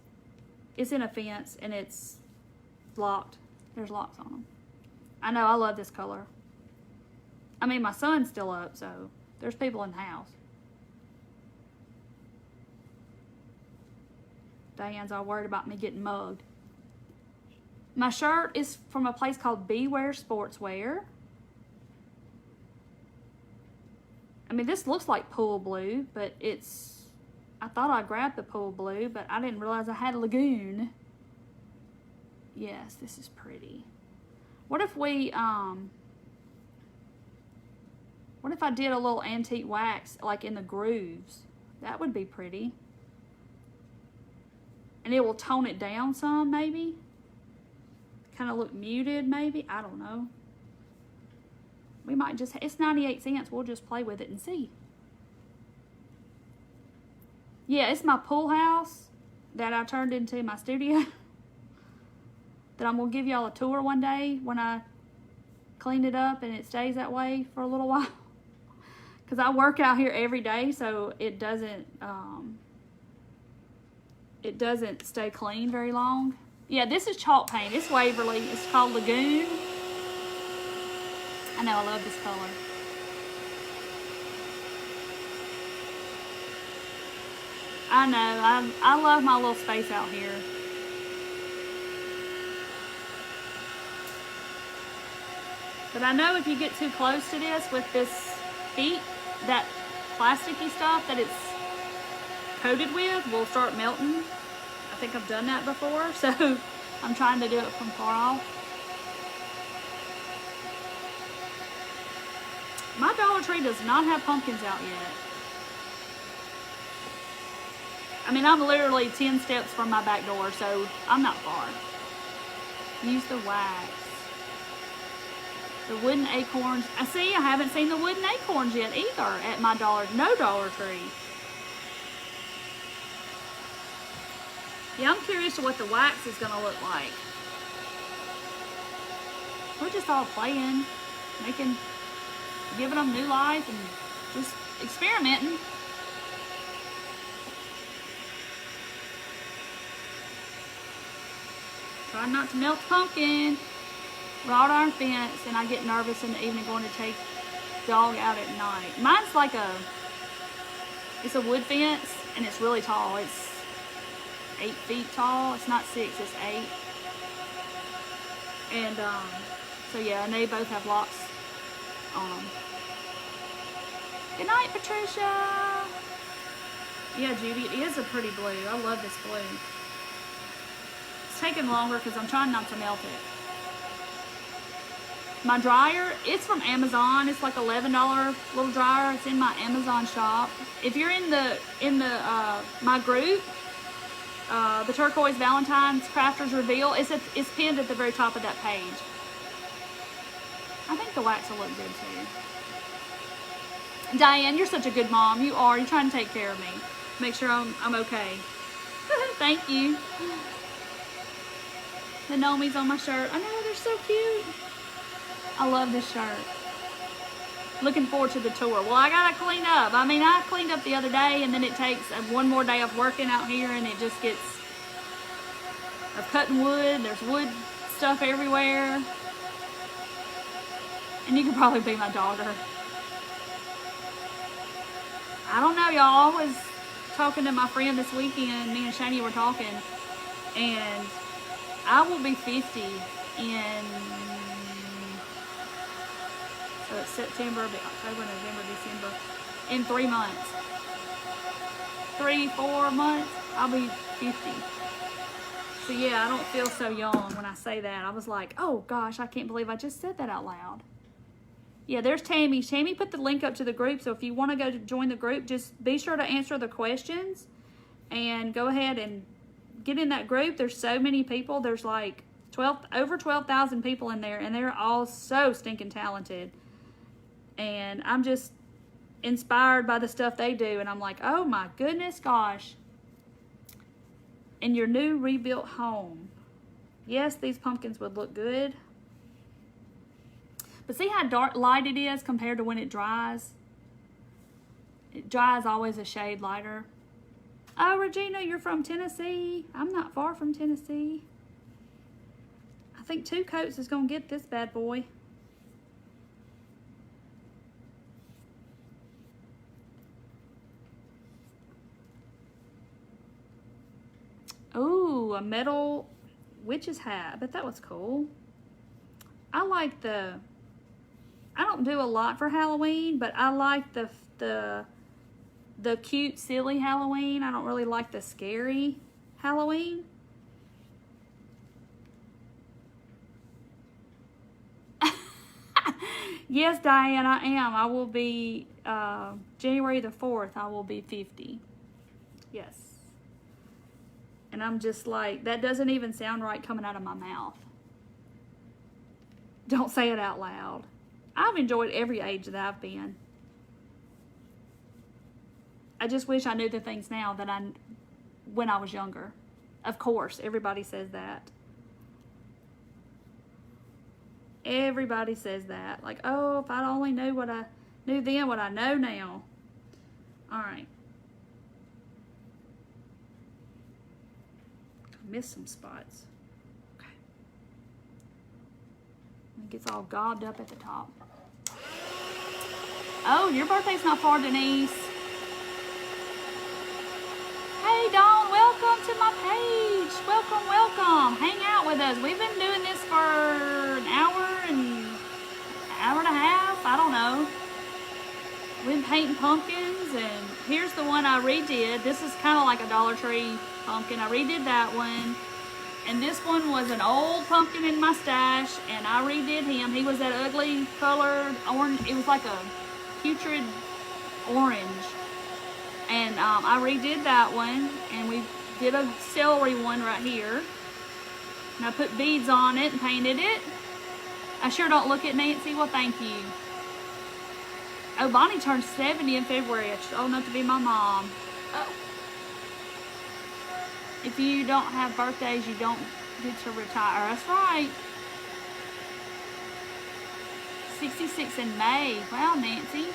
It's in a fence and it's locked. There's locks on them. I know, I love this color. I mean, my son's still up, so there's people in the house. Diane's all worried about me getting mugged. My shirt is from a place called Beware Sportswear. I mean, this looks like pool blue, but it's... I thought I grabbed the pool blue, but I didn't realize I had a lagoon. Yes, this is pretty. What if we, what if I did a little antique wax, like in the grooves? That would be pretty. And it will tone it down some, maybe? Kind of look muted, maybe? I don't know. We might just, it's 98 cents. We'll just play with it and see. Yeah, it's my pool house that I turned into my studio. That I'm going to give y'all a tour one day when I clean it up and it stays that way for a little while. Because I work out here every day, so it doesn't stay clean very long. Yeah, this is chalk paint. It's Waverly. It's called Lagoon. I know, I love this color. I know, I love my little space out here. But I know if you get too close to this with this feet, that plasticky stuff that it's coated with will start melting. I think I've done that before, so I'm trying to do it from far off. My Dollar Tree does not have pumpkins out yet. I mean, I'm literally 10 steps from my back door, so I'm not far. Use the wax. The wooden acorns. I haven't seen the wooden acorns yet either at my Dollar Tree. Yeah, I'm curious to what the wax is going to look like. We're just all playing, giving them new life and just experimenting. Trying not to melt the pumpkin. Wrought iron fence, and I get nervous in the evening going to take dog out at night. Mine's like it's a wood fence, and it's really tall. It's 8 feet tall. It's not 6, it's 8. And so yeah, and they both have locks on them. Good night, Patricia. Yeah, Judy, it is a pretty blue. I love this blue. It's taking longer because I'm trying not to melt it. My dryer, it's from Amazon. It's like $11 little dryer. It's in my Amazon shop. If you're in my group, the Turquoise Valentine's Crafters Reveal, it's pinned at the very top of that page. I think the wax will look good too. Diane, you're such a good mom. You are. You're trying to take care of me. Make sure I'm okay. Thank you. The gnomies on my shirt. I know, they're so cute. I love this shirt. Looking forward to the tour. Well, I gotta clean up. I mean, I cleaned up the other day, and then it takes one more day of working out here, and it just gets of cutting wood. There's wood stuff everywhere. And you could probably be my daughter. I don't know, y'all. I was talking to my friend this weekend. Me and Shani were talking, and I will be 50 in... So it's September, October, November, December. In 3 months. 3-4 months, I'll be 50. So yeah, I don't feel so young when I say that. I was like, oh gosh, I can't believe I just said that out loud. Yeah, there's Tammy. Tammy put the link up to the group, so if you want to go to join the group, just be sure to answer the questions and go ahead and get in that group. There's so many people. There's like over 12,000 people in there, and they're all so stinking talented. And I'm just inspired by the stuff they do. And I'm like, oh my goodness, gosh. In your new rebuilt home. Yes, these pumpkins would look good. But see how dark light it is compared to when it dries? It dries always a shade lighter. Oh, Regina, you're from Tennessee. I'm not far from Tennessee. I think 2 coats is going to get this bad boy. Ooh, a metal witch's hat. But that was cool. I like I don't do a lot for Halloween, but I like the cute, silly Halloween. I don't really like the scary Halloween. Yes, Diane, I am. I will be, January the 4th, I will be 50. Yes. And I'm just like, that doesn't even sound right coming out of my mouth. Don't say it out loud. I've enjoyed every age that I've been. I just wish I knew the things now that when I was younger. Of course, everybody says that. Everybody says that. Like, oh, if I only knew what I knew then, what I know now. All right. I missed some spots. Okay. It gets all gobbed up at the top. Oh, your birthday's not far, Denise. Hey, Dawn, welcome to my page. Welcome, welcome. Hang out with us. We've been doing this for an hour and a half. I don't know. We've been painting pumpkins, and here's the one I redid. This is kind of like a Dollar Tree pumpkin. I redid that one. And this one was an old pumpkin in my stash, and I redid him. He was that ugly colored orange. It was like a putrid orange. And I redid that one, and we did a celery one right here. And I put beads on it and painted it. I sure don't look at Nancy. Well, thank you. Oh, Bonnie turned 70 in February. She's old enough to be my mom. Oh. If you don't have birthdays, you don't get to retire. That's right. 66 in May. Wow, Nancy.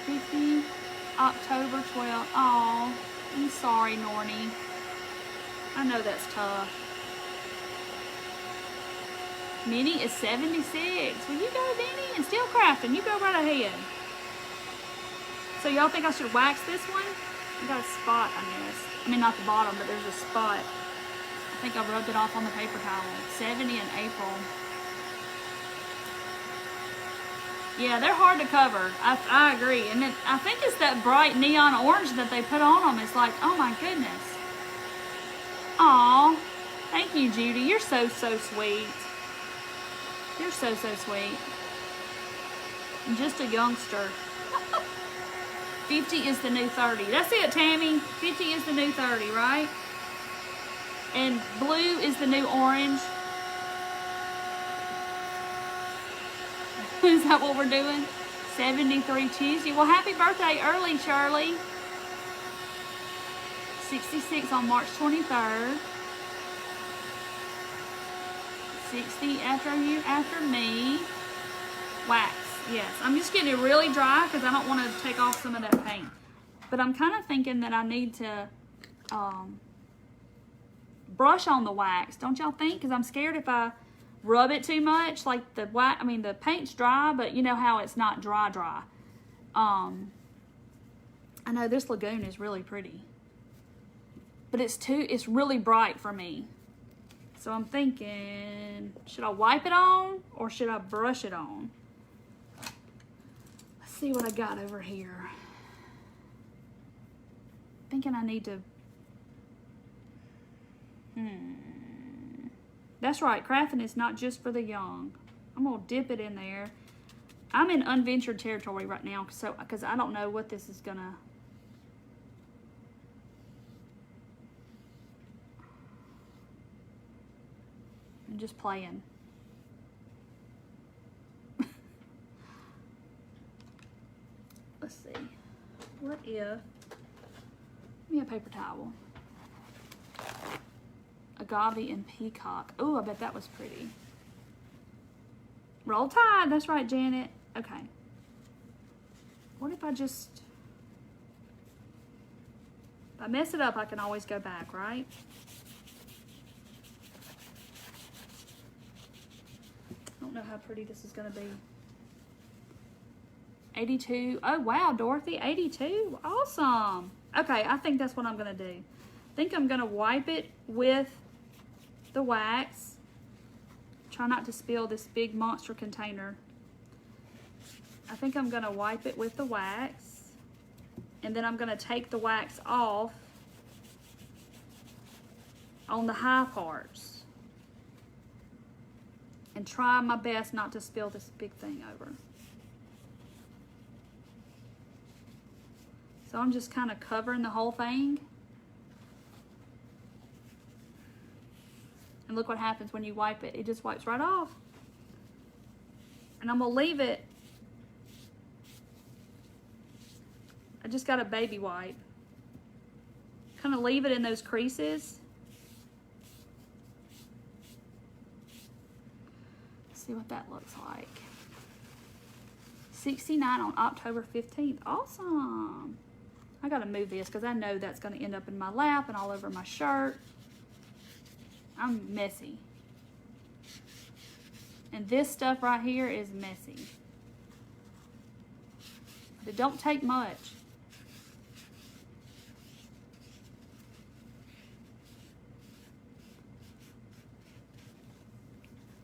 50, October 12th. Oh, I'm sorry, Nornie. I know that's tough. Minnie is 76. Well, you go, Minnie, and still crafting. You go right ahead. So y'all think I should wax this one? I got a spot, I guess. I mean, not the bottom, but there's a spot. I think I rubbed it off on the paper towel. 70 in April. Yeah, they're hard to cover. I agree. And then I think it's that bright neon orange that they put on them. It's like, oh my goodness. Aw. Thank you, Judy. You're so, so sweet. You're so, so sweet. I'm just a youngster. 50 is the new 30. That's it, Tammy. 50 is the new 30, right? And blue is the new orange. Is that what we're doing? 73 Tuesday. Well, happy birthday early, Shirley. 66 on March 23rd. 60 after you, after me. Wax, yes. I'm just getting it really dry because I don't want to take off some of that paint. But I'm kind of thinking that I need to brush on the wax. Don't y'all think? Because I'm scared if I rub it too much, like the wax, I mean the paint's dry, but you know how it's not dry. I know this lagoon is really pretty, but it's really bright for me. So I'm thinking, should I wipe it on or should I brush it on? Let's see what I got over here. Thinking I need to, That's right, crafting is not just for the young. I'm gonna dip it in there. I'm in unventured territory right now, because I don't know what this is gonna. I'm just playing. Let's see. What if? Give me a paper towel. Agave and peacock. Oh, I bet that was pretty. Roll Tide. That's right, Janet. Okay. What if I just... If I mess it up, I can always go back, right? I don't know how pretty this is going to be. 82. Oh, wow, Dorothy. 82. Awesome. Okay, I think that's what I'm going to do. I think I'm going to wipe it with the wax. Try not to spill this big monster container. I think I'm going to wipe it with the wax. And then I'm going to take the wax off on the high parts. And try my best not to spill this big thing over. So I'm just kind of covering the whole thing. And look what happens when you wipe it. It just wipes right off. And I'm going to leave it. I just got a baby wipe. Kind of leave it in those creases. See what that looks like. 69 on October 15th. Awesome. I got to move this because I know that's going to end up in my lap and all over my shirt. I'm messy. And this stuff right here is messy. But it don't take much.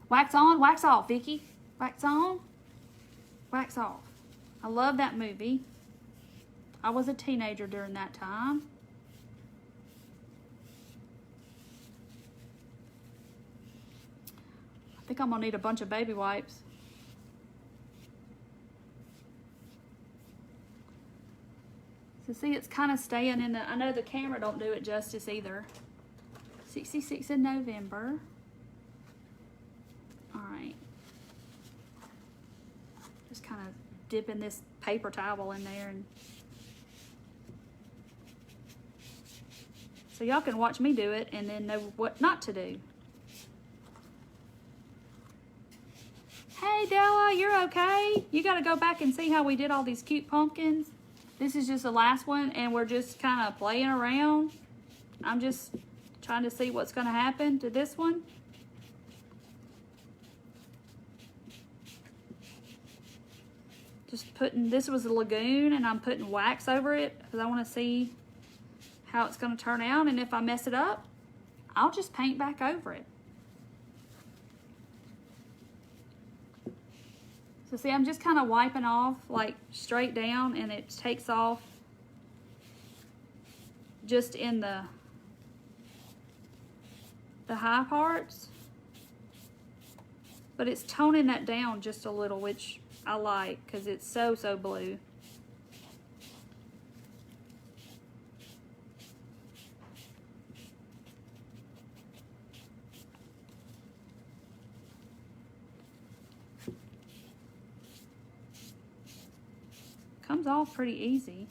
Wax on, wax off, Vicky. Wax on, wax off. I love that movie. I was a teenager during that time. I think I'm gonna need a bunch of baby wipes. But see, it's kind of staying in the, I know the camera don't do it justice either. 66 in November. All right. Just kind of dipping this paper towel in there, and so y'all can watch me do it and then know what not to do. Hey Della, you're okay? You got to go back and see how we did all these cute pumpkins. This is just the last one, and we're just kind of playing around. I'm just trying to see what's going to happen to this one. Just putting, this was a lagoon, and I'm putting wax over it because I want to see how it's going to turn out, and if I mess it up, I'll just paint back over it. So see, I'm just kind of wiping off like straight down, and it takes off just in the high parts, but it's toning that down just a little, which I like because it's so blue. Comes off pretty easy.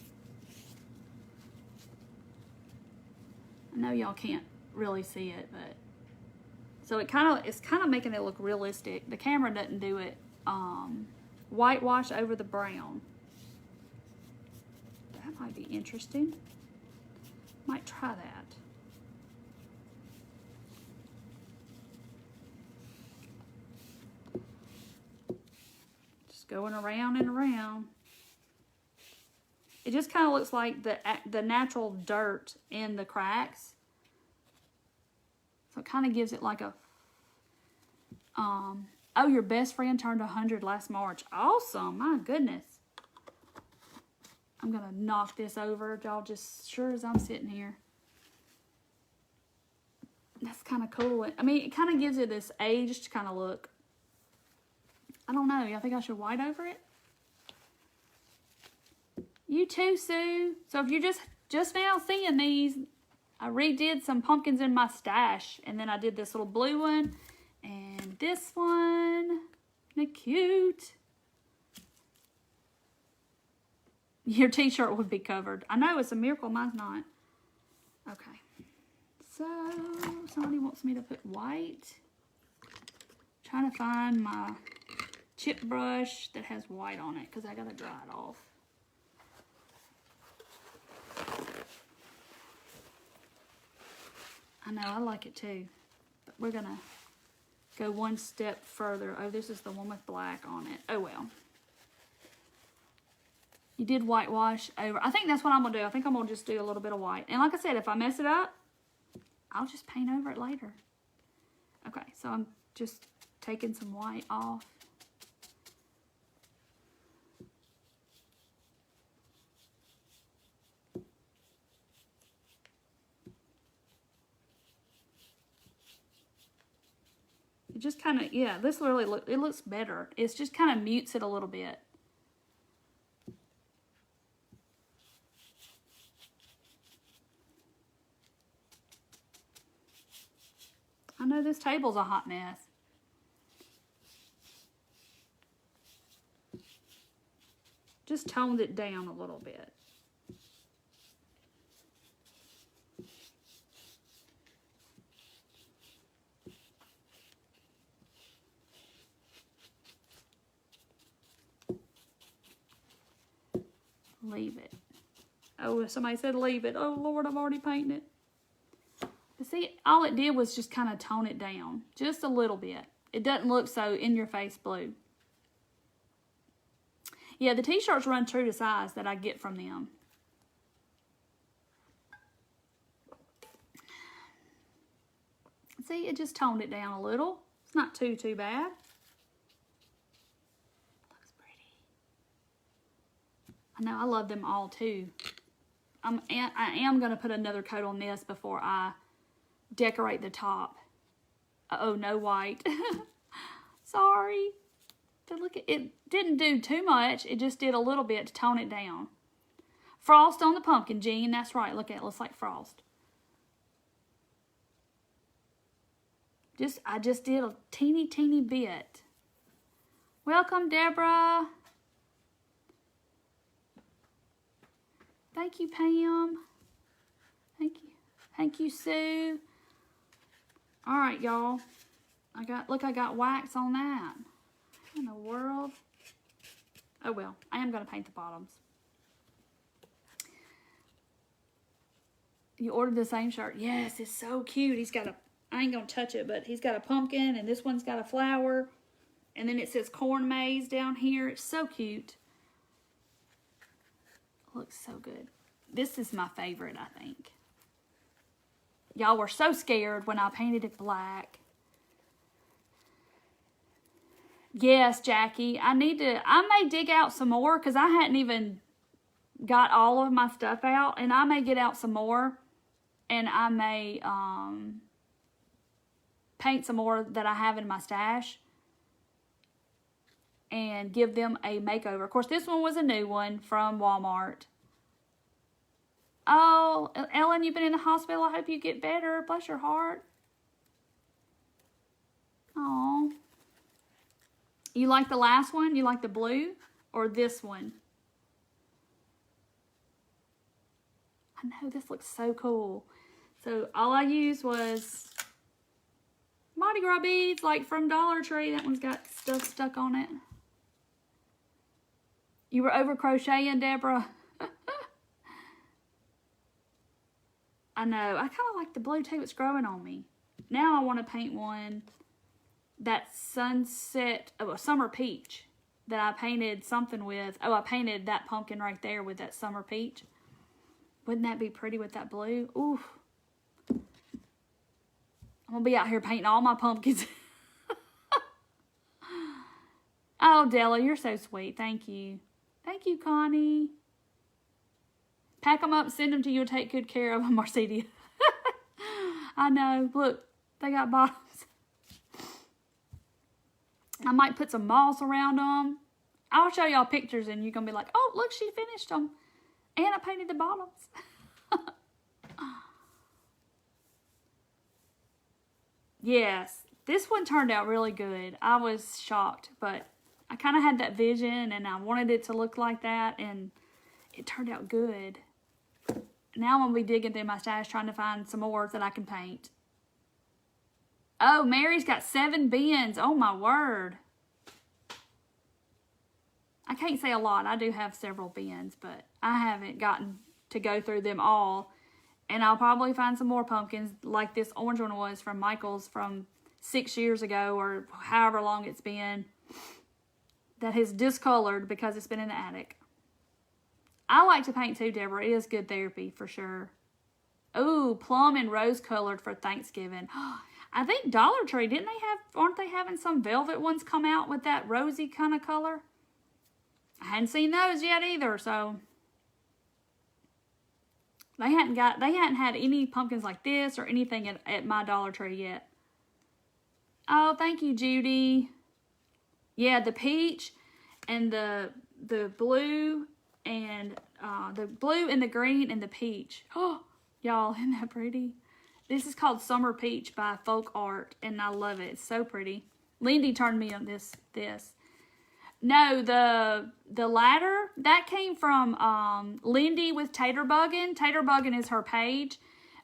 I know y'all can't really see it, but so it's kind of making it look realistic. The camera doesn't do it. Whitewash over the brown. That might be interesting. Might try that. Just going around and around. It just kind of looks like the natural dirt in the cracks. So it kind of gives it like a, oh, your best friend turned 100 last March. Awesome, my goodness. I'm gonna knock this over, y'all, just sure as I'm sitting here. That's kind of cool. I mean, it kind of gives it this aged kind of look. I don't know, y'all think I should white over it? You too, Sue. So if you're just now seeing these, I redid some pumpkins in my stash, and then I did this little blue one and this one. They're cute. Your t-shirt would be covered. I know, it's a miracle mine's not. Okay. So somebody wants me to put white. Trying to find my chip brush that has white on it because I gotta dry it off. I know, I like it too, but we're gonna go one step further. Oh, this is the one with black on it. Oh well. You did whitewash over. I think that's what I'm gonna do. I think I'm gonna just do a little bit of white. And like I said, if I mess it up, I'll just paint over it later. Okay, so I'm just taking some white off. It just kind of, yeah, this really it looks better. It's just kind of mutes it a little bit. I know this table's a hot mess. Just toned it down a little bit. Leave it. Oh, somebody said leave it. Oh, Lord, I'm already painting it. But see, all it did was just kind of tone it down. Just a little bit. It doesn't look so in-your-face blue. Yeah, the t-shirts run true to size that I get from them. See, it just toned it down a little. It's not too bad. I know, I love them all too. I am going to put another coat on this before I decorate the top. Uh-oh, no white. Sorry. But look, it didn't do too much. It just did a little bit to tone it down. Frost on the pumpkin, Jean. That's right. Look at it. Looks like frost. I just did a teeny bit. Welcome, Deborah. Thank you, Pam. Thank you. Thank you, Sue. All right, y'all. I got wax on that. What in the world? Oh, well. I am going to paint the bottoms. You ordered the same shirt. Yes, it's so cute. He's got I ain't going to touch it, but he's got a pumpkin, and this one's got a flower. And then it says corn maze down here. It's so cute. Looks so good. This is my favorite, I think. Y'all were so scared when I painted it black. Yes, Jackie. I may dig out some more because I hadn't even got all of my stuff out. And I may get out some more. And I may paint some more that I have in my stash. And give them a makeover. Of course, this one was a new one from Walmart. Oh, Ellen, you've been in the hospital. I hope you get better. Bless your heart. Oh. You like the last one? You like the blue? Or this one? I know, this looks so cool. So, all I used was Mardi Gras beads, like from Dollar Tree. That one's got stuff stuck on it. You were over crocheting, Deborah. I know. I kind of like the blue too. It's growing on me. Now I want to paint one that sunset, a summer peach that I painted something with. Oh, I painted that pumpkin right there with that summer peach. Wouldn't that be pretty with that blue? Ooh. I'm going to be out here painting all my pumpkins. Oh, Della, you're so sweet. Thank you. Thank you, Connie. Pack them up, send them to you, and take good care of them, Marcedia. I know. Look, they got bottoms. I might put some moss around them. I'll show y'all pictures, and you're going to be like, oh, look, she finished them. And I painted the bottoms. Yes, this one turned out really good. I was shocked, but I kind of had that vision, and I wanted it to look like that, and it turned out good. Now I'm going to be digging through my stash trying to find some more that I can paint. Oh, Mary's got 7 bins. Oh, my word. I can't say a lot. I do have several bins, but I haven't gotten to go through them all. And I'll probably find some more pumpkins like this orange one was from Michael's from 6 years ago or however long it's been that has discolored because it's been in the attic. I like to paint too, Deborah. It is good therapy for sure. Ooh, plum and rose colored for Thanksgiving. I think Dollar Tree, aren't they having some velvet ones come out with that rosy kind of color? I hadn't seen those yet either, so they hadn't had any pumpkins like this or anything at my Dollar Tree yet. Oh, thank you, Judy. Yeah, the peach and the blue and the green and the peach. Oh, y'all, isn't that pretty? This is called Summer Peach by Folk Art, and I love it. It's so pretty. Lindy turned me on this. No, the ladder, that came from Lindy with Tater Buggin'. Tater Buggin' is her page.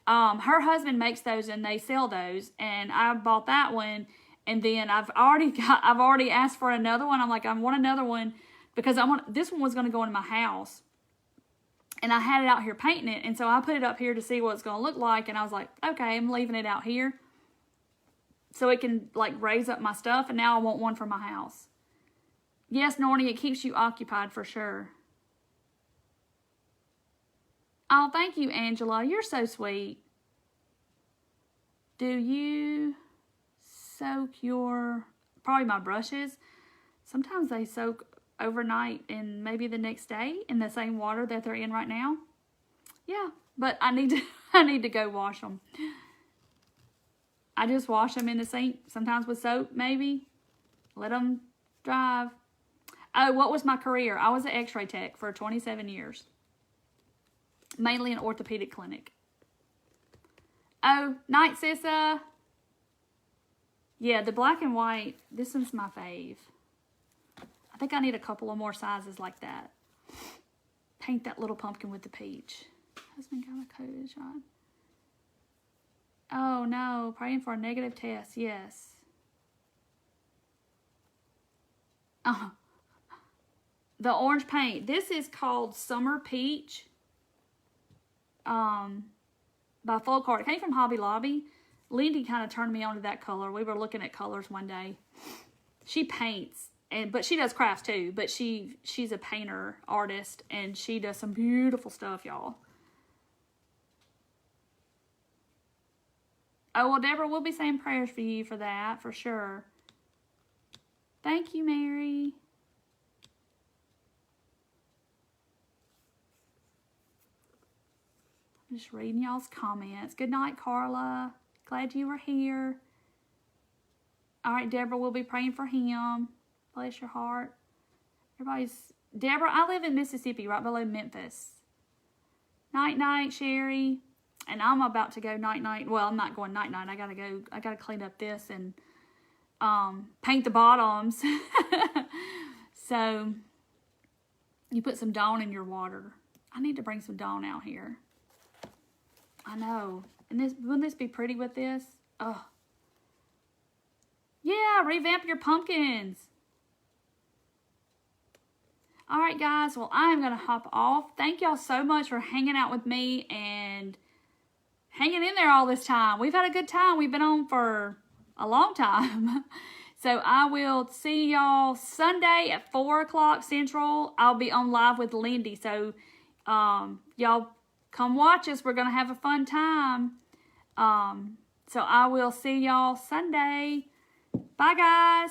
Her husband makes those and they sell those, and I bought that one, and then I've already asked for another one. I'm like, I want another one because this one was going to go in my house. And I had it out here painting it, and so I put it up here to see what it's going to look like, and I was like, okay, I'm leaving it out here so it can, like, raise up my stuff, and now I want one for my house. Yes, Nornie, it keeps you occupied for sure. Oh, thank you, Angela. You're so sweet. Do you soak probably my brushes? Sometimes they soak overnight and maybe the next day in the same water that they're in right now. Yeah, but I need to go wash them. I just wash them in the sink, sometimes with soap maybe. Let them dry. Oh, what was my career? I was an x-ray tech for 27 years. Mainly an orthopedic clinic. Oh, night, Sissa. Yeah, the black and white, this one's my fave. I think I need a couple of more sizes like that. Paint that little pumpkin with the peach. Husband got a COVID shot. Oh no, praying for a negative test, yes. Oh, the orange paint. This is called Summer Peach. By Full Card. It came from Hobby Lobby. Lindy kind of turned me on to that color. We were looking at colors one day. She paints, but she does crafts too. But she's a painter, artist, and she does some beautiful stuff, y'all. Oh, well, Deborah, we'll be saying prayers for you for that, for sure. Thank you, Mary. I'm just reading y'all's comments. Good night, Carla. Glad you were here. All right, Deborah, we'll be praying for him. Bless your heart. Deborah, I live in Mississippi, right below Memphis. Night, night, Sherry. And I'm about to go night, night. Well, I'm not going night, night. I gotta clean up this and paint the bottoms. So, you put some Dawn in your water. I need to bring some Dawn out here. I know. And wouldn't this be pretty with this? Oh. Yeah, revamp your pumpkins. All right, guys. Well, I am going to hop off. Thank y'all so much for hanging out with me and hanging in there all this time. We've had a good time. We've been on for a long time. So I will see y'all Sunday at 4 o'clock Central. I'll be on live with Lindy. So y'all come watch us. We're going to have a fun time. So I will see y'all Sunday. Bye, guys.